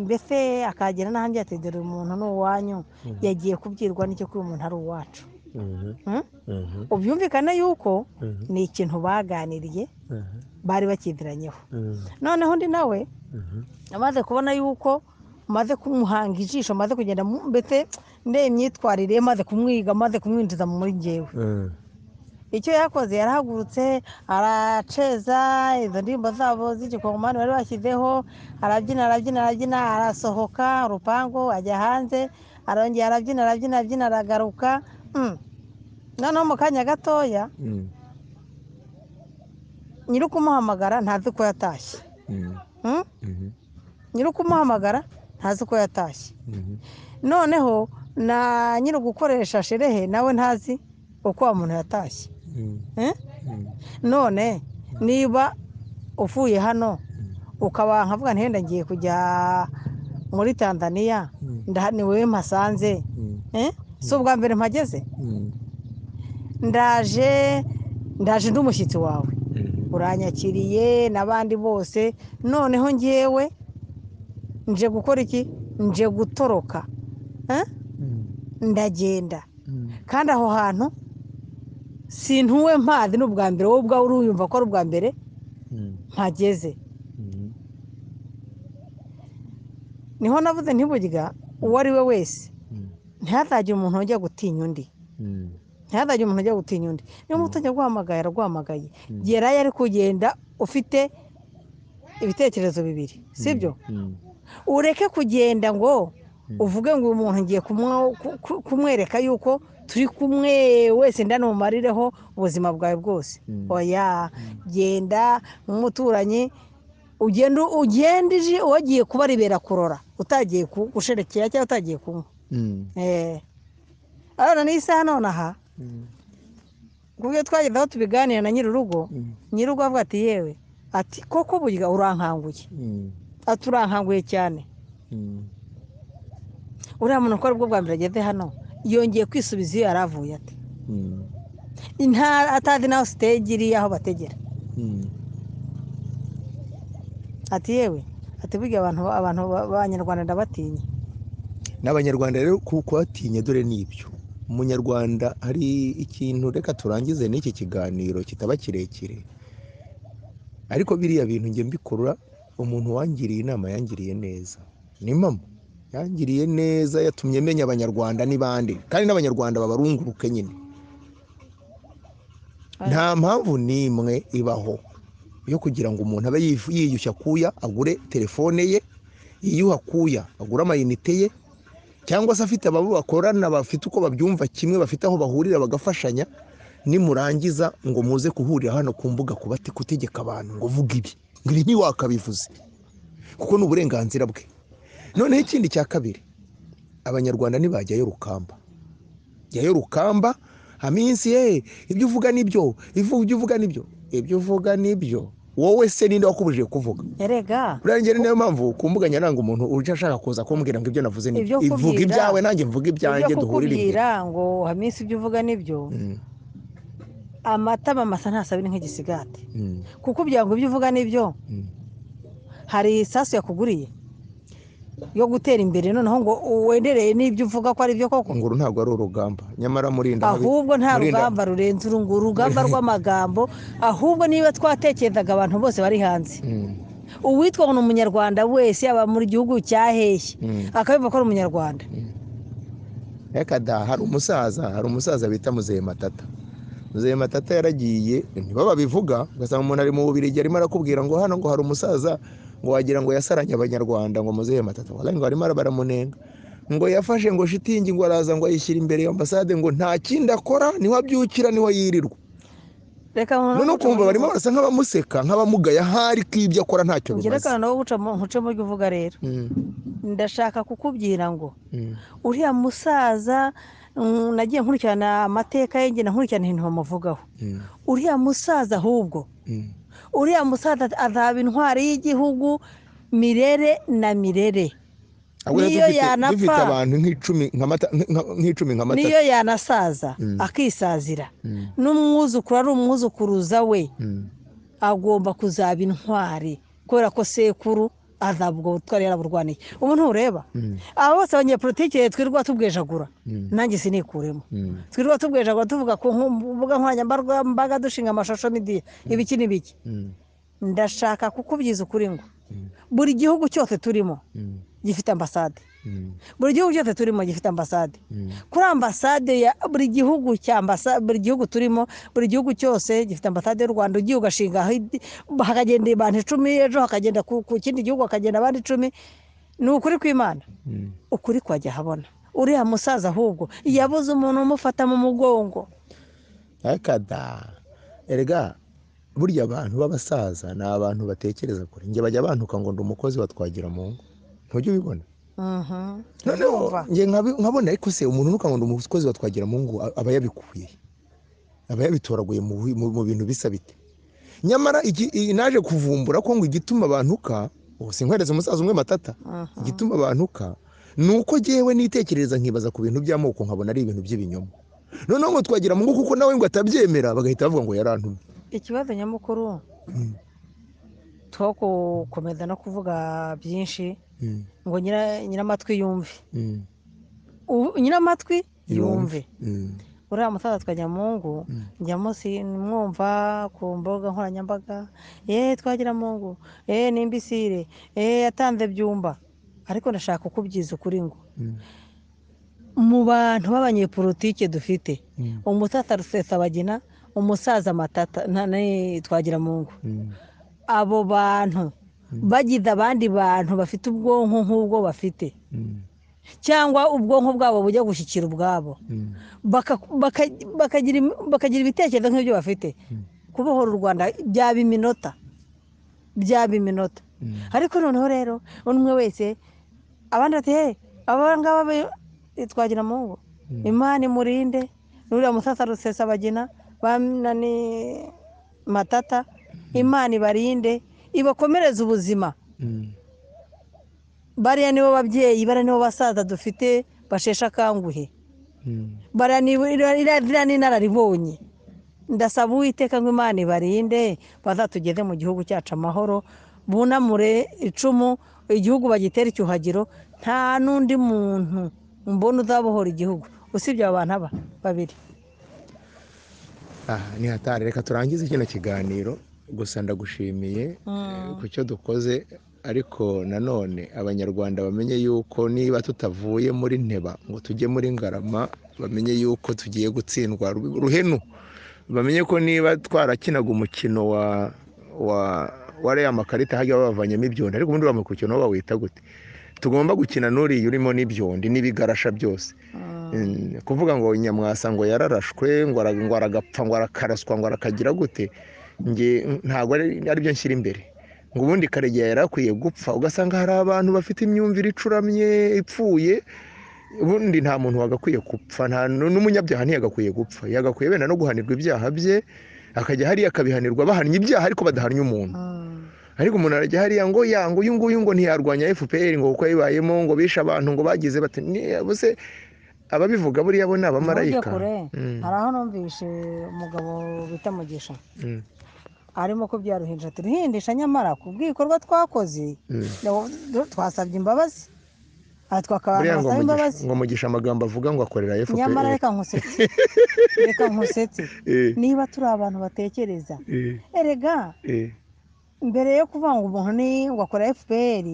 mbese akagera n'ahandi yatedera umuntu n'uwanyu yagiye kubwirwa n'icyo ko uyu muntu ari uwacu ubyumvikana yuko ni ikintu baganiriye bari bakidiranyeho noneho undi nawe amaze kubona yuko maze kumuhanga ijisho, maze kugenda mbese ndeye imyitwarire, maze kumwiga, maze kumwinjiza muri njyewe. Icyo yakoze, yarahagurutse araceza izo ndirimbo zabo z'igikongomani bari bashyizeho, arabyina arabyina arabyina, arasohoka urupangu ajya hanze, arongera arabyina arabyina arabyina, aragaruka. Noneho mu kanya gatoya nyiri ukumuhamagara ntazi ko yatashye. Nyiri ukumuhamagara ntazi ko yatashye. Noneho na nyiri gukoresha sherehe nawe ntazi uko wa muntu yatashye. None niba uvuye hano ukaba nkavuga ntihenda ngiye kujya muri Tanzania, ni wowe mpasanze, si ubwa mbere mpageze, ndaje ndi umushyitsi wawe, uranyakiriye n'abandi bose, noneho ngewe nje gukora iki? Nje gutoroka, ndagenda, kandi aho hantu sintuwe mpazi n'ubwa mbere, wowe ubwawe urumva ko ari ubwa mbere mpageze. Niho navuze ntiburya uwo ari we wese ntihazagire umuntu ujya gutinya undi, ntihazagire umuntu ujya gutinya undi. Niyo muntu ujya guhamagaye araguhamagaye, gerayo ari kugenda ufite ibitekerezo bibiri, sibyo? Ureke kugenda ngo uvuge ngo uyu muntu ngiye kumwereka yuko turi kumwe wese ndanumumarireho ubuzima bwawe bwose. Oya, genda nk'umuturanyi, ugenda uje wagiye kuba ribera kurora, utagiye gusherekera cyangwa utagiye kunywa. Arona n'isaha nonaha kubyo twagenda aho tubiganira na nyir'urugo, nyir'urugo avuga ati yewe, ati koko burya urankanguye, ati urankanguye cyane. Uriya muntu ko ari bwo bwa mbere ageze hano yongeye kwisubiza iyo yari avuye, ati atazi naho stage iri aho bategera. Ati yewe, ati burya abantu b'abanyarwanda ndabatinya. N'abanyarwanda rero kubatinya dore n'ibyo. Umunyarwanda hari ikintu, reka turangize n'iki kiganiro kitaba kirekire, ariko biriya bintu nge mbikurura, umuntu wangiriye inama yangiriye neza, ni mama yangiriye neza, yatumye menya abanyarwanda n'ibandi, kandi n'abanyarwanda babarunguruke nyine. Nta mpamvu n'imwe ibaho yo kugira ngo umuntu abe yiyushya kuya agure telefone ye, yiyuha kuya agure amayinite ye, cyangwa se afite ababo bakorana bafite uko babyumva kimwe, bafite aho bahurira bagafashanya, nimurangiza ngo muze kuhurira hano ku mbuga kutegeka abantu ngo vuga ibi, ngo ibi ntiwakabivuze, kuko ni uburenganzira bwe. Noneho ikindi cya kabiri, abanyarwanda ntibajyayo rukamba, jyayo rukamba aminsi, ibyo uvuga nibyo, ibyo uvuga nibyo, wowe se ninde wakubujije kuvuga? Erega urangere niyo mpamvu ku mbuga nyaranga umuntu uje ashaka kuza kumbwira ngo ibyo navuze nibyo, ivuga ibyawe nanjye mvuga ibyanjye, duhurire imbere. Ngo haminsi ibyo uvuga nibyo, amatama masa ntasabire nk'igisigati, kuko kugira ngo ibyo uvuga nibyo, hari isasu yakuguriye yo gutera imbere, noneho ngo wendereye n'ibyo uvuga ko ari byo koko. Ngo ntabwo ari urugamba, nyamara murinda, ahubwo nta rugamba rurenze urugamba rw'amagambo. Ahubwo niba twatekerezaga abantu bose bari hanze, uwitwa ngo ni umunyarwanda wese yaba muri gihugu cyaheshye akabivuga ko ari umunyarwanda. Reka da, hari umusaza bita Muzehe Matata. Muzehe Matata yaragiye, niba babivuga ugasanga umuntu ari mu Bubiligi arimo arakubwira ngo hano ngo hari umusaza ngo wagira ngo yasaranye abanyarwanda, ngo Muzehe Matata ngo arimo baramunenga, ngo yafashe ngo shitingi ngo araza ngo ayishyira imbere ya ambasade, ngo nta kindi akora, niho abyukira niho yirirwa. None ukumva barimo barasa nk'abamuseka, nk'abamugaya, hari ko ibyo akora ntacyo bimaze. Ngerekana nawe nkuce mu byo uvuga rero. Ndashaka kukubwira ngo uriya musaza, nagiye nkurikirana amateka ye, ngenda nkurikirana ibintu bamuvugaho. Uriya musaza ahubwo, uriya musaza azaba intwari y'igihugu mirere na mirere. Niyo yanapfa niyo yanasaza akisazira, n'umwuzukuru ari umwuzukuruza we agomba kuzaba intwari, kubera ko sekuru azabwo butwari yaraburwaniye. Ubu ntureba aba bose abanyepolitike twirwa tubwejagura, nanjye sinikuremo, twirwa tubwejagura tuvuga ku mbuga nkoranyambaga dushinga amashusho media ibiki n'ibiki. Ndashaka kukubyiza ukuri ngo buri gihugu cyose turimo gifite ambasade, buri gihugu cyose turimo gifite ambasade. Kuri ambasade ya buri gihugu buri gihugu turimo, buri gihugu cyose gifite ambasade y'u Rwanda. Ugiye ugashinga hakagenda abantu 10, ejo hakagenda ku kindi gihugu hakagenda abandi 10. Ni ukuri kw'Imana, ukuri kwajya habona. Uriya musaza ahubwo yabuze umuntu umufata mu mugongo. akada erega burya abantu b'abasaza ni abantu batekereza kure. Njye bajya bantuka ngo ndi umukozi wa Twagiramungu, ntujya ubibona? Noneho njye nkabona ariko se umuntu unuka ngo ndi umukozi wa Twagiramungu aba yabikuye, aba yabitoraguye mu bintu bisa bite? Nyamara naje kuvumbura ko ngo igituma abantuka, sinkwereze umusaza umwe Matata, igituma abantuka ni uko jyewe nitekereza nkibaza ku bintu by'amoko nkabona ari ibintu by'ibinyoma. Noneho ngo Twagiramungu kuko nawe ngo atabyemera bagahita bavuga ngo yarantumye. Ikibazo nyamukuru two gukomeza no kuvuga byinshi ngo nyiramatwi yumve, nyiramatwi yumve. Uriya musaza Twagiramungu njya mwumva ku mbuga nkoranyambaga, Twagiramungu ni imbisire, yatanze byumba. Ariko ndashaka kukubyiza ukuri ngo mu bantu b'abanyepolitike dufite, umusaza Rusesabagina, umusaza Matata Twagiramungu, abo bantu bagize abandi bantu bafite ubwonko nk'ubwo bafite, cyangwa ubwonko bwabo bujya gushyikira ubwabo, bakagira ibitekerezo nk'ibyo bafite, kubohora u Rwanda byaba iminota. Ariko noneho rero umwe wese abandi ati aba ngaba Twagiramungu Imana imurinde, n'uriya musaza Rusesabagina banani Matata Imana ibarinde ibakomereza ubuzima. Bariya nibo babyeyi, bariya nibo basaza dufite bashesha akanguhe, bariya ni inararibonye. Ndasaba Uwiteka ngo Imana ibarinde bazatugeze mu gihugu cyacu amahoro, bunamure icumu, igihugu bagitere icyuhagiro. Nta n'undi muntu mbona uzabohora igihugu usibye aba bantu babiri. Ni hatari. Reka turangize kino kiganiro, gusa ndagushimiye ku cyo dukoze, ariko nanone abanyarwanda bamenye yuko niba tutavuye muri Nteba ngo tujye muri Ngarama, bamenye yuko tugiye gutsindwa Ruhenu. Bamenye ko niba twarakinaga umukino wa Real Makarita hajya babavanyemo ibyondo, ariko ubundi bamukurikiye bawita gute? Tugomba gukina n'uriya urimo n'ibyondi n'ibigarasha byose. Kuvuga ngo Nyamwasa ngo yararashwe ngo aragapfa ngo arakaraswa ngo arakagira gute, nge ntabwo ari byo nshyira imbere. Ngo ubundi Karegeya yarakwiye gupfa, ugasanga hari abantu bafite imyumvire icuramye ipfuye. Ubundi nta muntu wagakwiye gupfa, nta n'umunyabyaha ntiyagakwiye gupfa, yagakwiye benda no guhanirwa ibyaha bye, akajya hariya akabihanirwa bahannye ibyaha ariko badahannye umuntu. Ariko umuntu arajya hariya ngo uyu nguyu ngo ntiyarwanya FPR ngo kuko yibayemo ngo bisha abantu ngo bagize bati bose ababivuga buriya bo ni abamarayika. Hari aho numvishe umugabo bita Mugisha arimo kubyara uruhinja, turihindisha nyamara ku bw'ibikorwa twakoze twasabye imbabazi, twakabana imbabazi. Ngo Mugisha amagambo avuga ngo akorera FPR. Nyamara reka nkusetse niba turi abantu batekereza, erega mbere yo kuvuga ngo umuntu ni ngo akora FPR,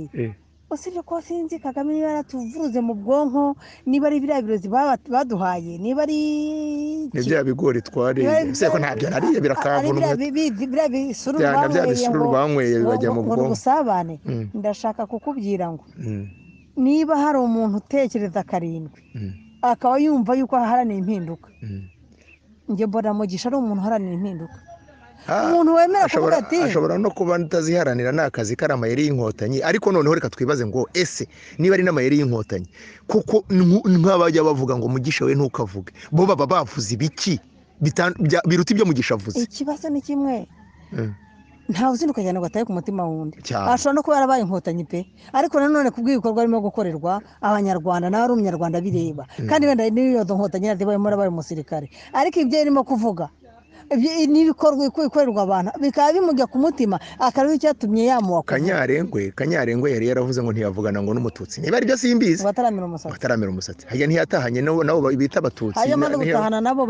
usibye ko sinzi Kagame niba yaratuvuruze mu bwonko, niba ari biriya birozi baduhaye, niba ari bya bigori twariye, se ko ntabyo nariye birakavuna biriya bisururu banyweye bajya mu bwonko. Ubusabane ndashaka kukubwira ngo niba hari umuntu utekereza karindwi akaba yumva yuko aharanira impinduka, njye mbona Mugisha ari umuntu uharanira impinduka. Umuntu wemera kuvuga ati ashobora no kuba ntaziharanira n'akazi kari amayeri y'inkotanyi, ariko noneho reka twibaze ngo ese niba ari n'amayeri y'inkotanyi kuko nk'abajya bavuga ngo Mugisha we ntukavuge, bo baba bavuze ibiki biruta ibyo Mugisha avuze? Ikibazo ni kimwe, ntawe uzinduka cyane ngo ataye ku mutima wundi. Ashobora no kuba yarabaye inkotanyi pe, ariko nanone ku bw'ibikorwa birimo gukorerwa abanyarwanda, nawe ari umunyarwanda bireba, kandi wenda n'iyo nkotanyi yazibayemo arabaye umusirikare, ariko ibyo yarimo kuvuga n'ibikorwa bikorerwa abantu bikaba bimujya ku mutima akareba icyatumye yamuha Kanyarengwe yari yaravuze ngo ntiyavugana ngo n'umututsi niba ari byo simbizi bataramira umusatsi hajya ntiyatahanye nabo bita abatutsi hanyuma no gutahana nabo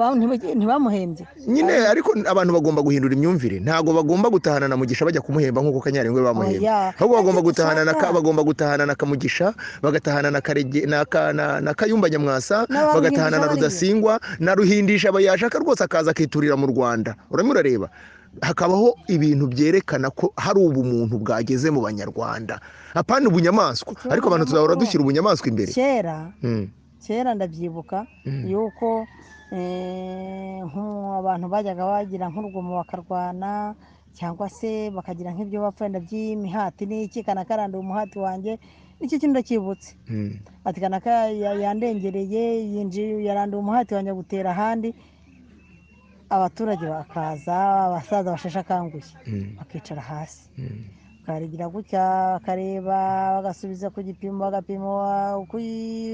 ntibamuhembye nyine ariko abantu bagomba guhindura imyumvire ntabwo bagomba gutahana na Mugisha bajya kumuhemba nk'uko Kanyarengwe bamuhemba ahubwo bagomba gutahana na Kamugisha bagatahana na Kayumba Nyamwasa bagatahana na Rudasingwa na Ruhindisha yashaka rwose akaza akiturira mu Rwanda urareba hakabaho ibintu byerekana ko hari ubumuntu bwageze mu banyarwanda apana ubunyamaswa ariko abantu tuzahora dushyira ubunyamaswa imbere kera ndabyibuka yuko abantu bajyaga bagira nk'urugomo bakarwana cyangwa se bakagira nk'ibyo bapfa by'imihati n'iki kanaka yaranduye umuhati wanjye icyo kintu ndakibutse ati kanaka yandengereye yaranduye umuhati wanjye gutera ahandi abaturage bakaza abasaza basheshe akanguye bakicara hasi bakarigira gutya bakareba bagasubiza ku gipimo bagapima uko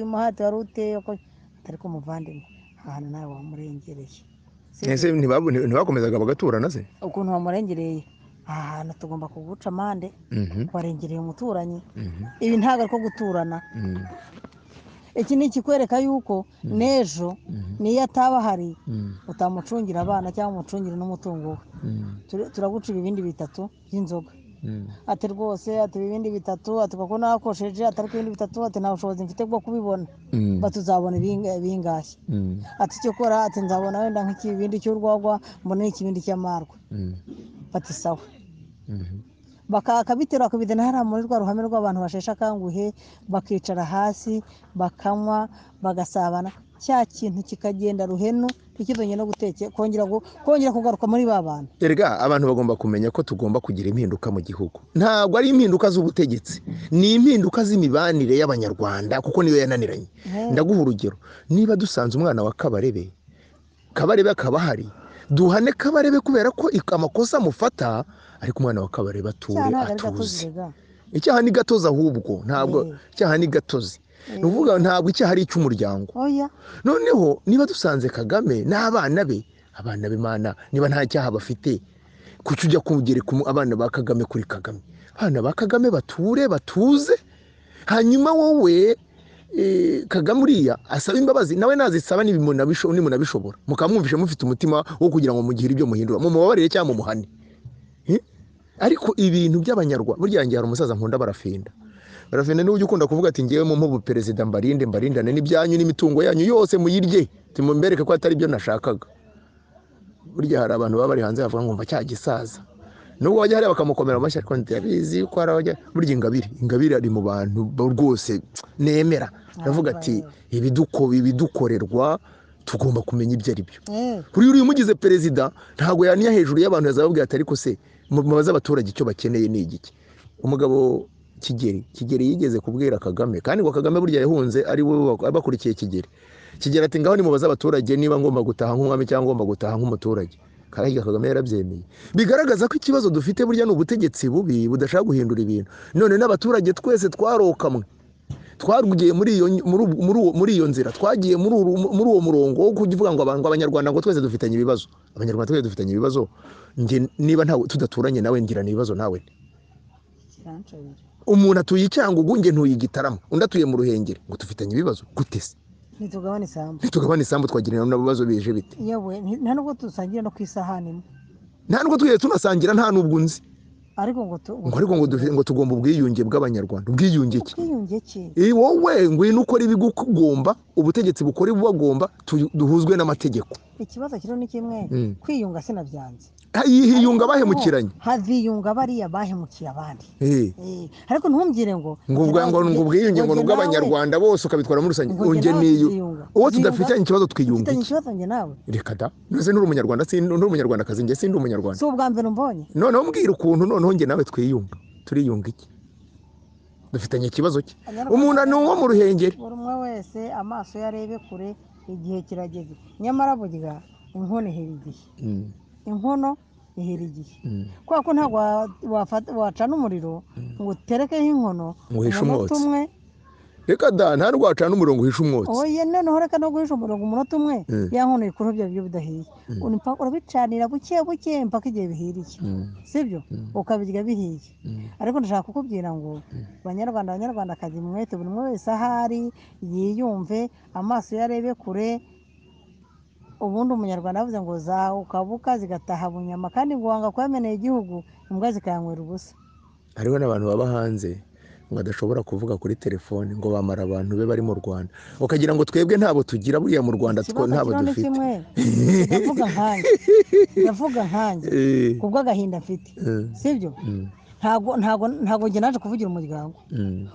umuhati wari uteye atari ko umuvandimwe ahantu nawe wamurengereye ese ntibakomezaga bagaturana se ukuntu wamurengereye aha hantu tugomba kuguca amande warengereye umuturanyi ibi ntabwo ari ko guturana iki ni ikikwereka yuko n'ejo niyo ataba hari utamucungira abana cyangwa umucungire n'umutungo we turaguca ibibindi bitatu by'inzoga ati rwose ati ibibindi bitatu ati kuko nakosheje atari ibindi bitatu ati nta bushobozi mfite bwo kubibona batuzabona ibingashye ati icyo kora ati nzabona wenda nk'ikibindi cy'urwagwa mbona n'ikibindi cy'amarwa bati sawa bakabitera bakabidana hariya muri rwa ruhame rw'abantu basheshe akanguhe bakicara hasi bakanywa bagasabana cya kintu kikagenda ruhenu ntikizongere no kongera kugaruka muri ba bantu erega abantu bagomba kumenya ko tugomba kugira impinduka mu gihugu ntabwo ari impinduka z'ubutegetsi ni impinduka z'imibanire y'abanyarwanda kuko niyo yananiranye ndaguha urugero niba dusanze umwana wa Kabarebe akaba ahari duhane Kabarebe kubera ko amakosa amufata ariko umwana wa Kabarebe ature atuze icyaha ni gatozi ahubwo ntabwo icyaha ni gatozi nuvuga ntabwo icyaha ari icy'umuryango noneho niba dusanze Kagame n'abana be Mana niba nta cyaha bafite kuki ujya kugereka abana ba Kagame kuri Kagame abana ba Kagame bature batuze hanyuma wowe Kagame uriya asaba imbabazi nawe nazisaba nimunabishobora mukamwumvisha mufite umutima wo kugira ngo mugire ibyo muhindura mumubabarire cyangwa mumuhane ariko ibintu by'abanyarwanda burya ngiye hari umusaza nkunda barafenda niwe ukunda kuvuga ati ngewe mu perezida mbarindane n'ibyanyu n'imitungo yanyu yose muyirye timumbereke ko atari byo nashakaga burya hari abantu baba bari hanze bavuga ngo mva cya gisaza nubwo bajya hariya bakamukomera amashyi ariko ndabizi ko hari burya ingabire ari mu bantu rwose nemera ndavuga ati ibidukorerwa tugomba kumenya ibyo ari byo kuri uriya umugize perezida ntabwo yaniya hejuru y'abantu yazababwira ati ariko se mubaze abaturage icyo bakeneye ni igiki umugabo Kigeli yigeze kubwira Kagame kandi ngo Kagame burya yahunze ari we bakurikiye Kigeli ati ngaho nimubaze abaturage niba ngomba gutaha nk'umwami cyangwa ngomba gutaha nk'umuturage kandi Kagame yarabyemeye bigaragaza ko ikibazo dufite burya ni ubutegetsi bubi budashaka guhindura ibintu none n'abaturage twese twarokamwe twarugiye muri iyo nzira twagiye muri uwo murongo wo kuvuga ngo abanyarwanda ngo twese dufitanye ibibazo abanyarwanda twese dufitanye ibibazo niba ntawe tudaturanye nawe ngira ibibazo nawe umuntu atuye icyangugu nge ntuye Gitarama undi atuye mu Ruhengeri ngo tufitanye ibibazo gute se ntitugabane isambu twagirana n'ibibazo bije bite yewe nta nubwo dusangira no ku isahani imwe nta nubwo twese tunasangira nta nubwo nzi ariko ngo tugomba ubwiyunge bw'abanyarwanda ubwiyunge ki wowe ngwino ukora ibigugomba ubutegetsi bukora ibubagomba duhuzwe n'amategeko ikibazo kiro ni kimwe kwiyunga sinabyanze hiyunga bahemukiranye haviyunga bariya bahemukiye abandi ariko ntumbwire ngo ubwiyunge ngo n'ubw'abanyarwanda bose ukabitwara muri rusange unge niyo uwo tudafitanye ikibazo twiyunga reka da nose nturi umunyarwanda nturi umunyarwandakazi nge sindi umunyarwanda si ubwa mbere mbonye noneho mbwira ukuntu noneho nge nawe twiyunga turiyunga iki dufitanye ikibazo cye umuntu ni uwo mu Ruhengeri buri umwe wese amaso yarebe kure igihe kirageze nyamara burya inkono ihera igihe inkono ihera igihe kubera ko ntabwo wacana umuriro ngo uterekeho inkono uhishe umwotsi umwe reka da nta rwacana umurongo uhisha umwotsi oya noneho reka no guhisha umurongo umunota umwe yankonoye kuri bya biryo bidahiye urabicanira buke buke mpaka igihe bihiriye sibyo ukabirya bihiye ariko ndashaka kukubwira ngo banyarwandakazi mwete buri umwe wese ahari yiyumve amaso ye arebe kure ubundi umunyarwanda yavuze ngo ukabuka zigataha bunyama kandi ngo wanga kwamenera igihugu imbwa zikayanywera ubusa hariho n'abantu baba hanze ngo adashobora kuvuga kuri telefone ngo bamara abantu be bari mu Rwanda ukagira ngo twebwe ntabo tugira buriya mu Rwanda ntabo dufite ndavuga nkanjye kubw'agahinda mfite sibyo ntago njye naje kuvugira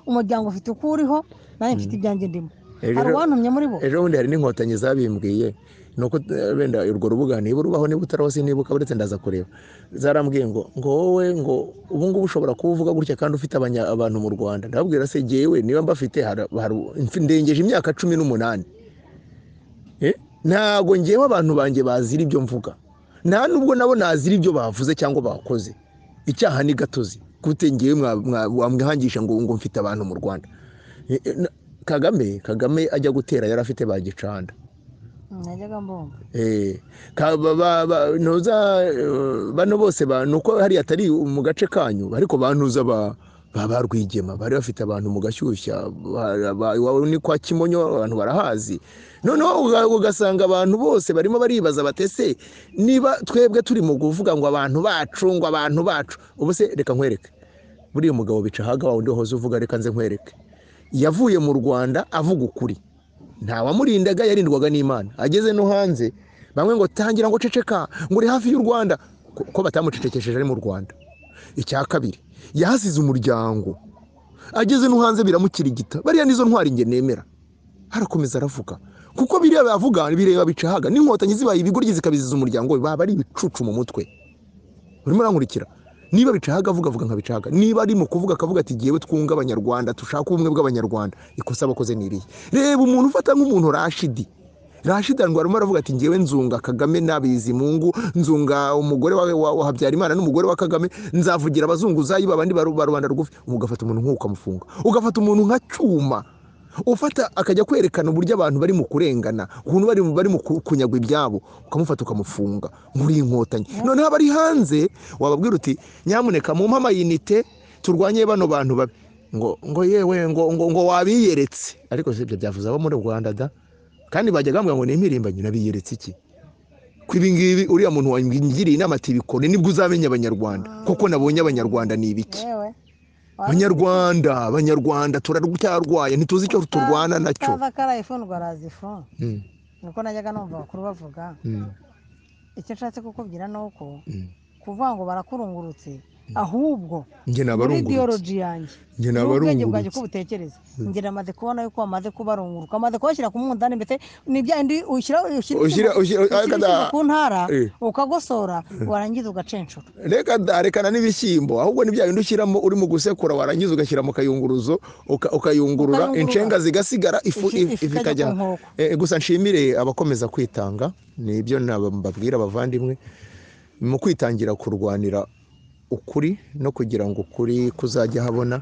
umuryango ufite uko uriho nanjye mfite ibyanjye ndimo hari uwantumye muri bo ejo bundi hari n'inkotanyi zabimbwiye nuko wenda urwo rubuga niba urubaho niba utaraho sinibuka uretse ndaza kureba zarambwiye ngo wowe ngo ubu ngubu ushobora kuba uvuga gutya kandi ufite abantu mu Rwanda ndababwira se jyewe niba mbafite ndengeje imyaka 18 ntago njyewe abantu banjye bazira ibyo mvuga nta nubwo nabo nazira ibyo bavuze cyangwa bakoze icyaha ni gatozi gute njyewe wamwihangisha ngo mfite abantu mu Rwanda Kagame ajya gutera yari afite bagicanda najyaga mbumva bano bose nuko hari atari mu gace kanyu ariko bantuza barwigema bari bafite abantu mu gashyushya ni kwa Kimonyo abantu barahazi noneho ugasanga abantu bose barimo baribaza batese niba twebwe turi mu kuvuga ngo abantu bacu ubu se reka nkwereke buriya umugabo bicahaga wa undi hoze uvuga reka nze nkwereke yavuye mu Rwanda avuga ukuri nta wamurindaga yarindwaga n'Imana ageze no hanze bamwe ngo tangira ngo ceceka ngo uri hafi y'u Rwanda ko batamucecekesheje ari mu Rwanda icya kabiri yahasize umuryango ageze no hanze biramukirigita bariya nizo ntwari nge nemera harakomeza aravuga kuko biriya bavuga bireba bicahaga n'inkotanyi zibaye ibigoryi zikabiziza umuryango baba ari ibicucu mu mutwe urimo urankurikira niba bicahaga avuga nka bicahaga niba ari mu kuvuga akavuga ati giyewe twunga abanyarwanda tushaka ubumwe bw'abanyarwanda ikosa bakoze niriye reba umuntu ufata nk'umuntu Rashid ngo arimo aravuga ati ngewe nzunga Kagame nabizi mungu nzunga umugore wa Habyarimana n'umugore wa Kagame nzavugira abazunguzayi babandi barubanda rugufi umugafata umuntu nk'uko amufunga ugafata umuntu nka cyuma ufata akajya kwerekana uburyo abantu bari mu kurengana ukuntu bari mu kunyagwa ibyabo ukamufata ukamufunga muri inkotanyi noneho abari hanze wababwira uti nyamuneka mu mpama yinite turwanye bano bantu babi ngo yewe ngo wabiyeretse ariko sibyo byavuze abo muri Rwanda da kandi bajyaga bambwira ngo n'impirimbanyi nabiyeretse iki kwibingibi uriya muntu wangiriye inama ati bikone nibwo uzamenya abanyarwanda koko nabonye abanyarwanda ni ibiki abanyarwanda turarucyarwaye ntituzi icyo turwana nacyo tava karayifundwa razifo nuko najyaga numva bakuru bavuga icyo nshatse kukubwira nuko kuvuga ngo barakurungurutse ahubwo muri ideology yanjye n'ubwenge bwanjye ko butekereza njye namaze kubona yuko wamaze kubarunguruka amaze kubashyira ku mwundani mbese n'ibyandi ushyira ku ntara ukagosora warangiza ugacenshura rekana n'ibishyimbo ahubwo n'ibya bindi ushyiramo uri mu gusekura warangiza ugashyira mu kayunguruzo ukayungurura inshenga zigasigara ifu ikajya gusa nshimire abakomeza kwitanga nibyo nababwira abavandimwe mu kwitangira kurwanira ukuri no kugira ngo ukuri kuzajya habona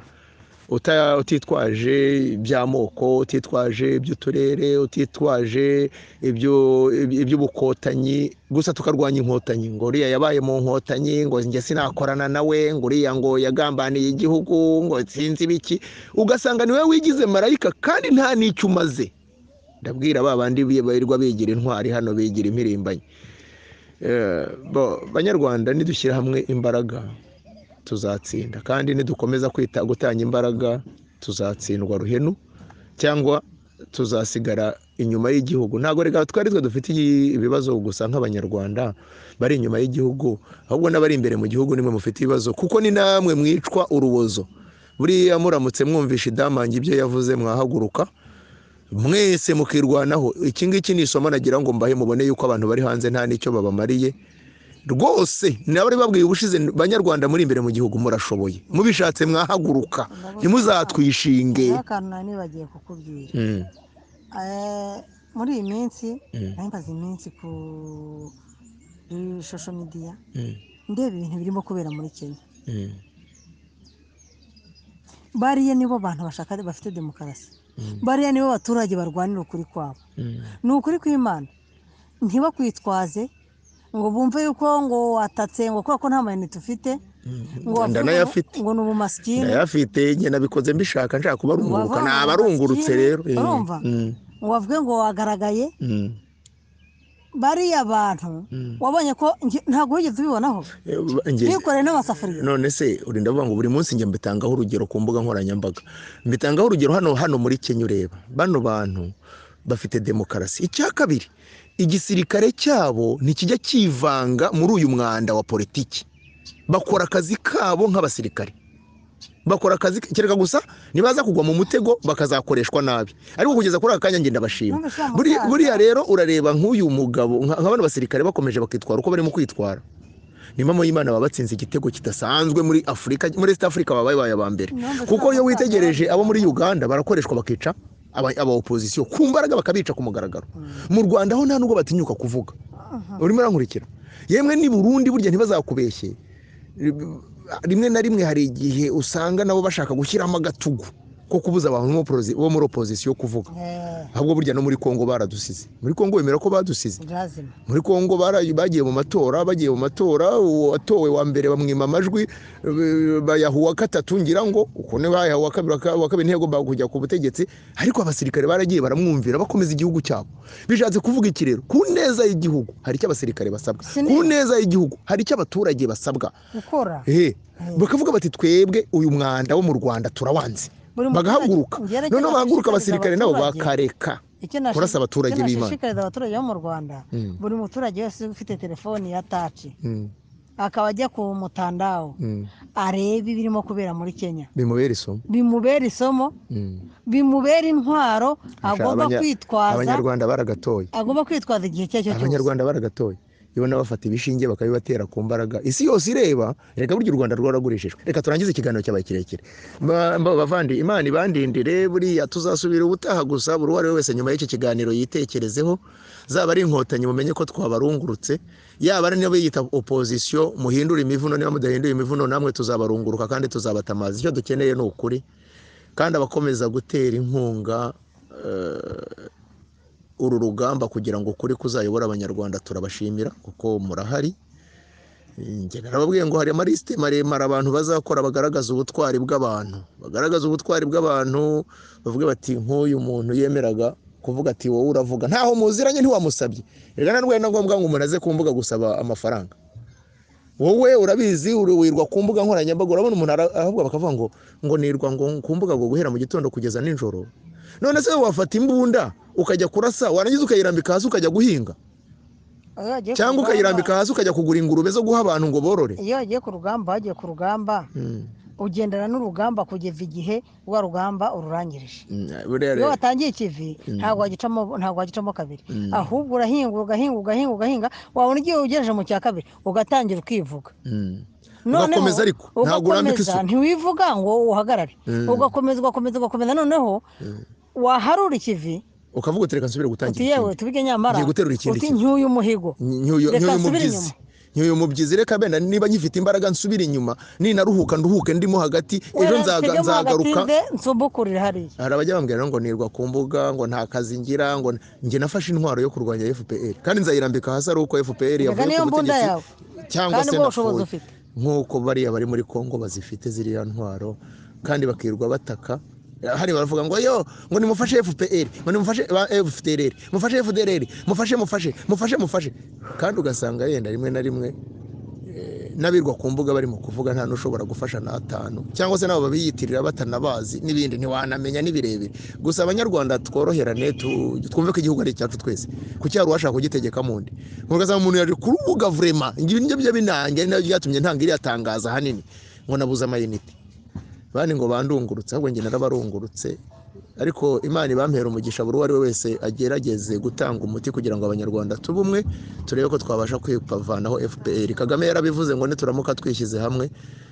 utitwaje iby'amoko utitwaje iby'uturere utitwaje iby'ubukotanyi gusa tukarwanya inkotanyi ngo uriya yabaye mu nkotanyi ngo njye sinakorana nawe ngo uriya ngo yagambaniye igihugu ngo sinzi biki ugasanga niwe wigize marayika kandi nta n'icyo umaze ndabwira babandi birirwa bigira intwari hano bigira impirimbanyi banyarwanda nidushyira hamwe imbaraga tuzatsinda kandi nidukomeza gutanga imbaraga tuzatsindwa ruhenu cyangwa tuzasigara inyuma y'igihugu ntago reka twari dufite ibibazo gusa nk'abanyarwanda bari inyuma y'igihugu ahubwo n'abari imbere mu gihugu nimwe mufite ibibazo kuko ni namwe mwicwa urubozo buriya muramutse mwumvisha idamange ibyo yavuze mwahaguruka mwese mukirwanaho iki ngiki ni isomo nagira ngo mbahe mubone yuko abantu bari hanze nta nicyo babamariye rwose nabari babwiye ubushize banyarwanda muri imbere mu gihugu murashoboye mubishatse mwahaguruka ntimuzatwishinge akantu nani bagiye kukubwira muri iyi minsi nahimaze iminsi ku social media ndeba ibintu birimo kubera muri Kenya bariya nibo bantu bashaka bafite demokarasi, bariya nibo baturage barwanira ukuri kwabo. Ni ukuri kw'Imana, ntibakwitwaze ngo bumve yuko ngo watatse ngo kubera ko nta mayinite ufite ngo ndanayafite ngo ni ubumasikini. ndayafite njye nabikoze mbishaka nshaka kubarunguruka, nabarungurutse rero. urumva ngo bavuge ngo wagaragaye. bariya bantu wabonye ko ntabwo wigeze ubibonaho bikoreye n'amasafuriya. none se urinda vuga ngo buri munsi njye mbitangaho urugero ku mbuga nkoranyambaga, mbitangaho urugero hano muri Kenya. Ureba bano bantu bafite demokarasi. Icya kabiri, igisirikare cyabo ntikijya kivanga muri uyu mwanda wa politiki, bakora akazi kabo nk'abasirikare, bakora akazi kereka gusa nibaza kugwa mu mutego bakazakoreshwa nabi, ariko kugeza kuri aka kanya ngenda bashima. Buriya rero urareba nk'uyu mugabo nk'abana basirikare bakomeje bakitwara uko barimo kwitwara, ni mama y'Imana babatsinze igitego kidasanzwe muri Afrika, muri East Africa babaye aba mbere. Kuko iyo witegereje abo muri Uganda barakoreshwa bakica aba opposition ku mbaraga, bakabica ku mugaragaro. Mu Rwanda ho nta nubwo batinyuka kuvuga. Urimo rankurikira, yemwe ni Burundi burya ntibazakubeshye, rimwe na rimwe hari igihe usanga nabo bashaka gushyiramo agatugu ko kubuza abantu bo muri opposition kuvuga. Ahubwo burya no muri Kongo baradusize. Muri Kongo bemera ko badusize. Muri Kongo bagiye mu matora, uwatowe wa mbere bamwima amajwi, bayahuwa gatatu ngira ngo uko ne bayahuwa kabiri ntego bakujya ku butegetsi, ariko abasirikare baragiye baramwumvira bakomeza igihugu cyabo. Bishatse kuvuga iki rero? Ku neza y'igihugu hari icyo abasirikare basabwa, ku neza y'igihugu hari icyo abaturage basabwa gukora. Bakavuga bati twebwe uyu mwanda wo mu Rwanda turawanze, bagahaguruka. None bahaguruka abasirikare nabo bakareka kurasa abaturage b'Imana. Shikariza abaturage bo mu Rwanda, buri muturage wese ufite telefoni ya touch akaba ajya ku mutandao arebe ibirimo kubera muri Kenya, bimubera isomo, bimubera intwaro agomba kwitwaza. Abanyarwanda baragatoye, agomba kwitwaza igihe cyose. Abanyarwanda baragatoye, ibona bafata ibishinge bakabibatera ku mbaraga. Isi yose ireba, reka burya u Rwanda rwaragurishijwe. Reka turangize ikiganiro cyabaye kirekire. Bavandi, Imana ibandindire, buriya tuzasubira ubutaha gusa. Buri wari wese nyuma y'iki kiganiro yitekerezeho, zaba ari inkotanyi mumenye ko twabarungurutse, yaba ari niyo yita opposition muhindura imivuno, niba mudahinduye imivuno namwe tuzabarunguruka kandi tuzabatamaza. Icyo dukeneye ni ukuri, kandi abakomeza gutera inkunga uru rugamba kugira ngo kuri kuzayobora abanyarwanda turabashimira kuko murahari. Nge narababwiye ngo hari amaliste maremare abantu bazakora bagaragaza ubutwari bw'abantu, bavuga bati nk'uyu muntu yemeraga kuvuga ati wowe uravuga ntaho muziranye ntiwamusabye. Rega narwaye na ngombwa ngo umuntu aze kumbuga gusaba amafaranga. Wowe urabizi wirwa kumbuga nkoranyambaga, urabona umuntu ahubwo bakavuga ngo nirwa ngo kumbuga ngo guhera mu gitondo kugeza ninjoro. None se wafata imbunda ukajya kurasa, warangiza ukayirambika hasi ukajya guhinga, cyangwa ukayirambika hasi ukajya kugura ingurube zo guha abantu ngo borore? Iyo wagiye ku rugamba ugendana n'urugamba kugeza igihe wa rugamba ururangirije. Iyo watangiye ikivi ntabwo wagicamo kabiri, ahubwo urahinga wabona igihe ugejeje mu cya kabiri ugatangira ukivuga. Ugakomeza, ariko ntabwo urambika isuku, ntiwivuga ngo uhagarare, ugakomeza noneho waharura ikivi ukavuga uti reka nsubire gutangira ikindi. Yewe tubige nyamara uti ncyuye umuhigo, ncyuye umubyizi, reka benda niba nyifite imbaraga nsubire inyuma, ninaruhuka nduhuke ndimo hagati, ejo nzagaruka nsumbukurire hariya. Hari abajya bambwira ngo nirwa ku mbuga, ngo nta kazi ngira, ngo nge nafashe intwaro yo kurwanya FPR kandi nzayirambika hasi ari uko FPR yavuye ku butegetsi cyangwa se napfuye. Nk'uko bariya bari muri Kongo bazifite ziriya ntwaro kandi bakirwa bataka. Hari baravuga ngo ngo nimufashe FPR, ngo nimufashe FDLR, mufashe FDLR, mufashe, kandi ugasanga yenda rimwe na rimwe nabirwa ku mbuga barimo kuvuga nta nushobora gufasha na 5, cyangwa se nabo babiyitirira batanabazi n'ibindi ntiwanamenya nibirebere. Gusa abanyarwanda tworoherane, twumve ko igihugu ari cyacu twese, ku cyaro washaka kugitegeka mundi. Mugaza umuntu yari ku rubuga vraiment ngibyo byo binange, nabyo byatumye ntanga iri yatangaza hanini ngo nabuza amayinite, bani ngo bandungurutse, ahubwo nge narabarungurutse. Ariko Imana ibampera umugisha buri wari wese agerageze gutanga umuti kugira ngo abanyarwanda tubumwe, turebe ko twabasha kwipavanaho FPR. Kagame yarabivuze ngo nituramuka twishyize hamwe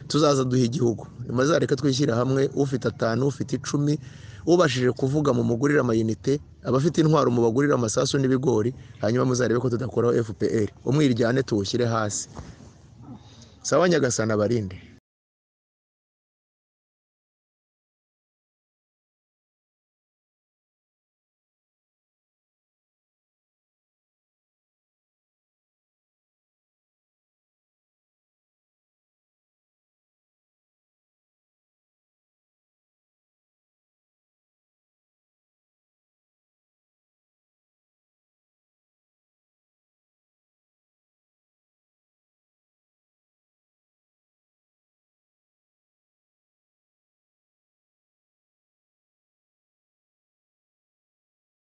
tuzaza duha igihugu. Nimazareka twishyira hamwe, ufite 5, ufite 10, ubashije kuvuga mu mugurira amayinite, abafite intwaro mu bagurira amasasu n'ibigori, hanyuma muzarebe ko tudakoraho FPR. Umwiryane tuwushyire hasi. Sawa Nyagasana barinde.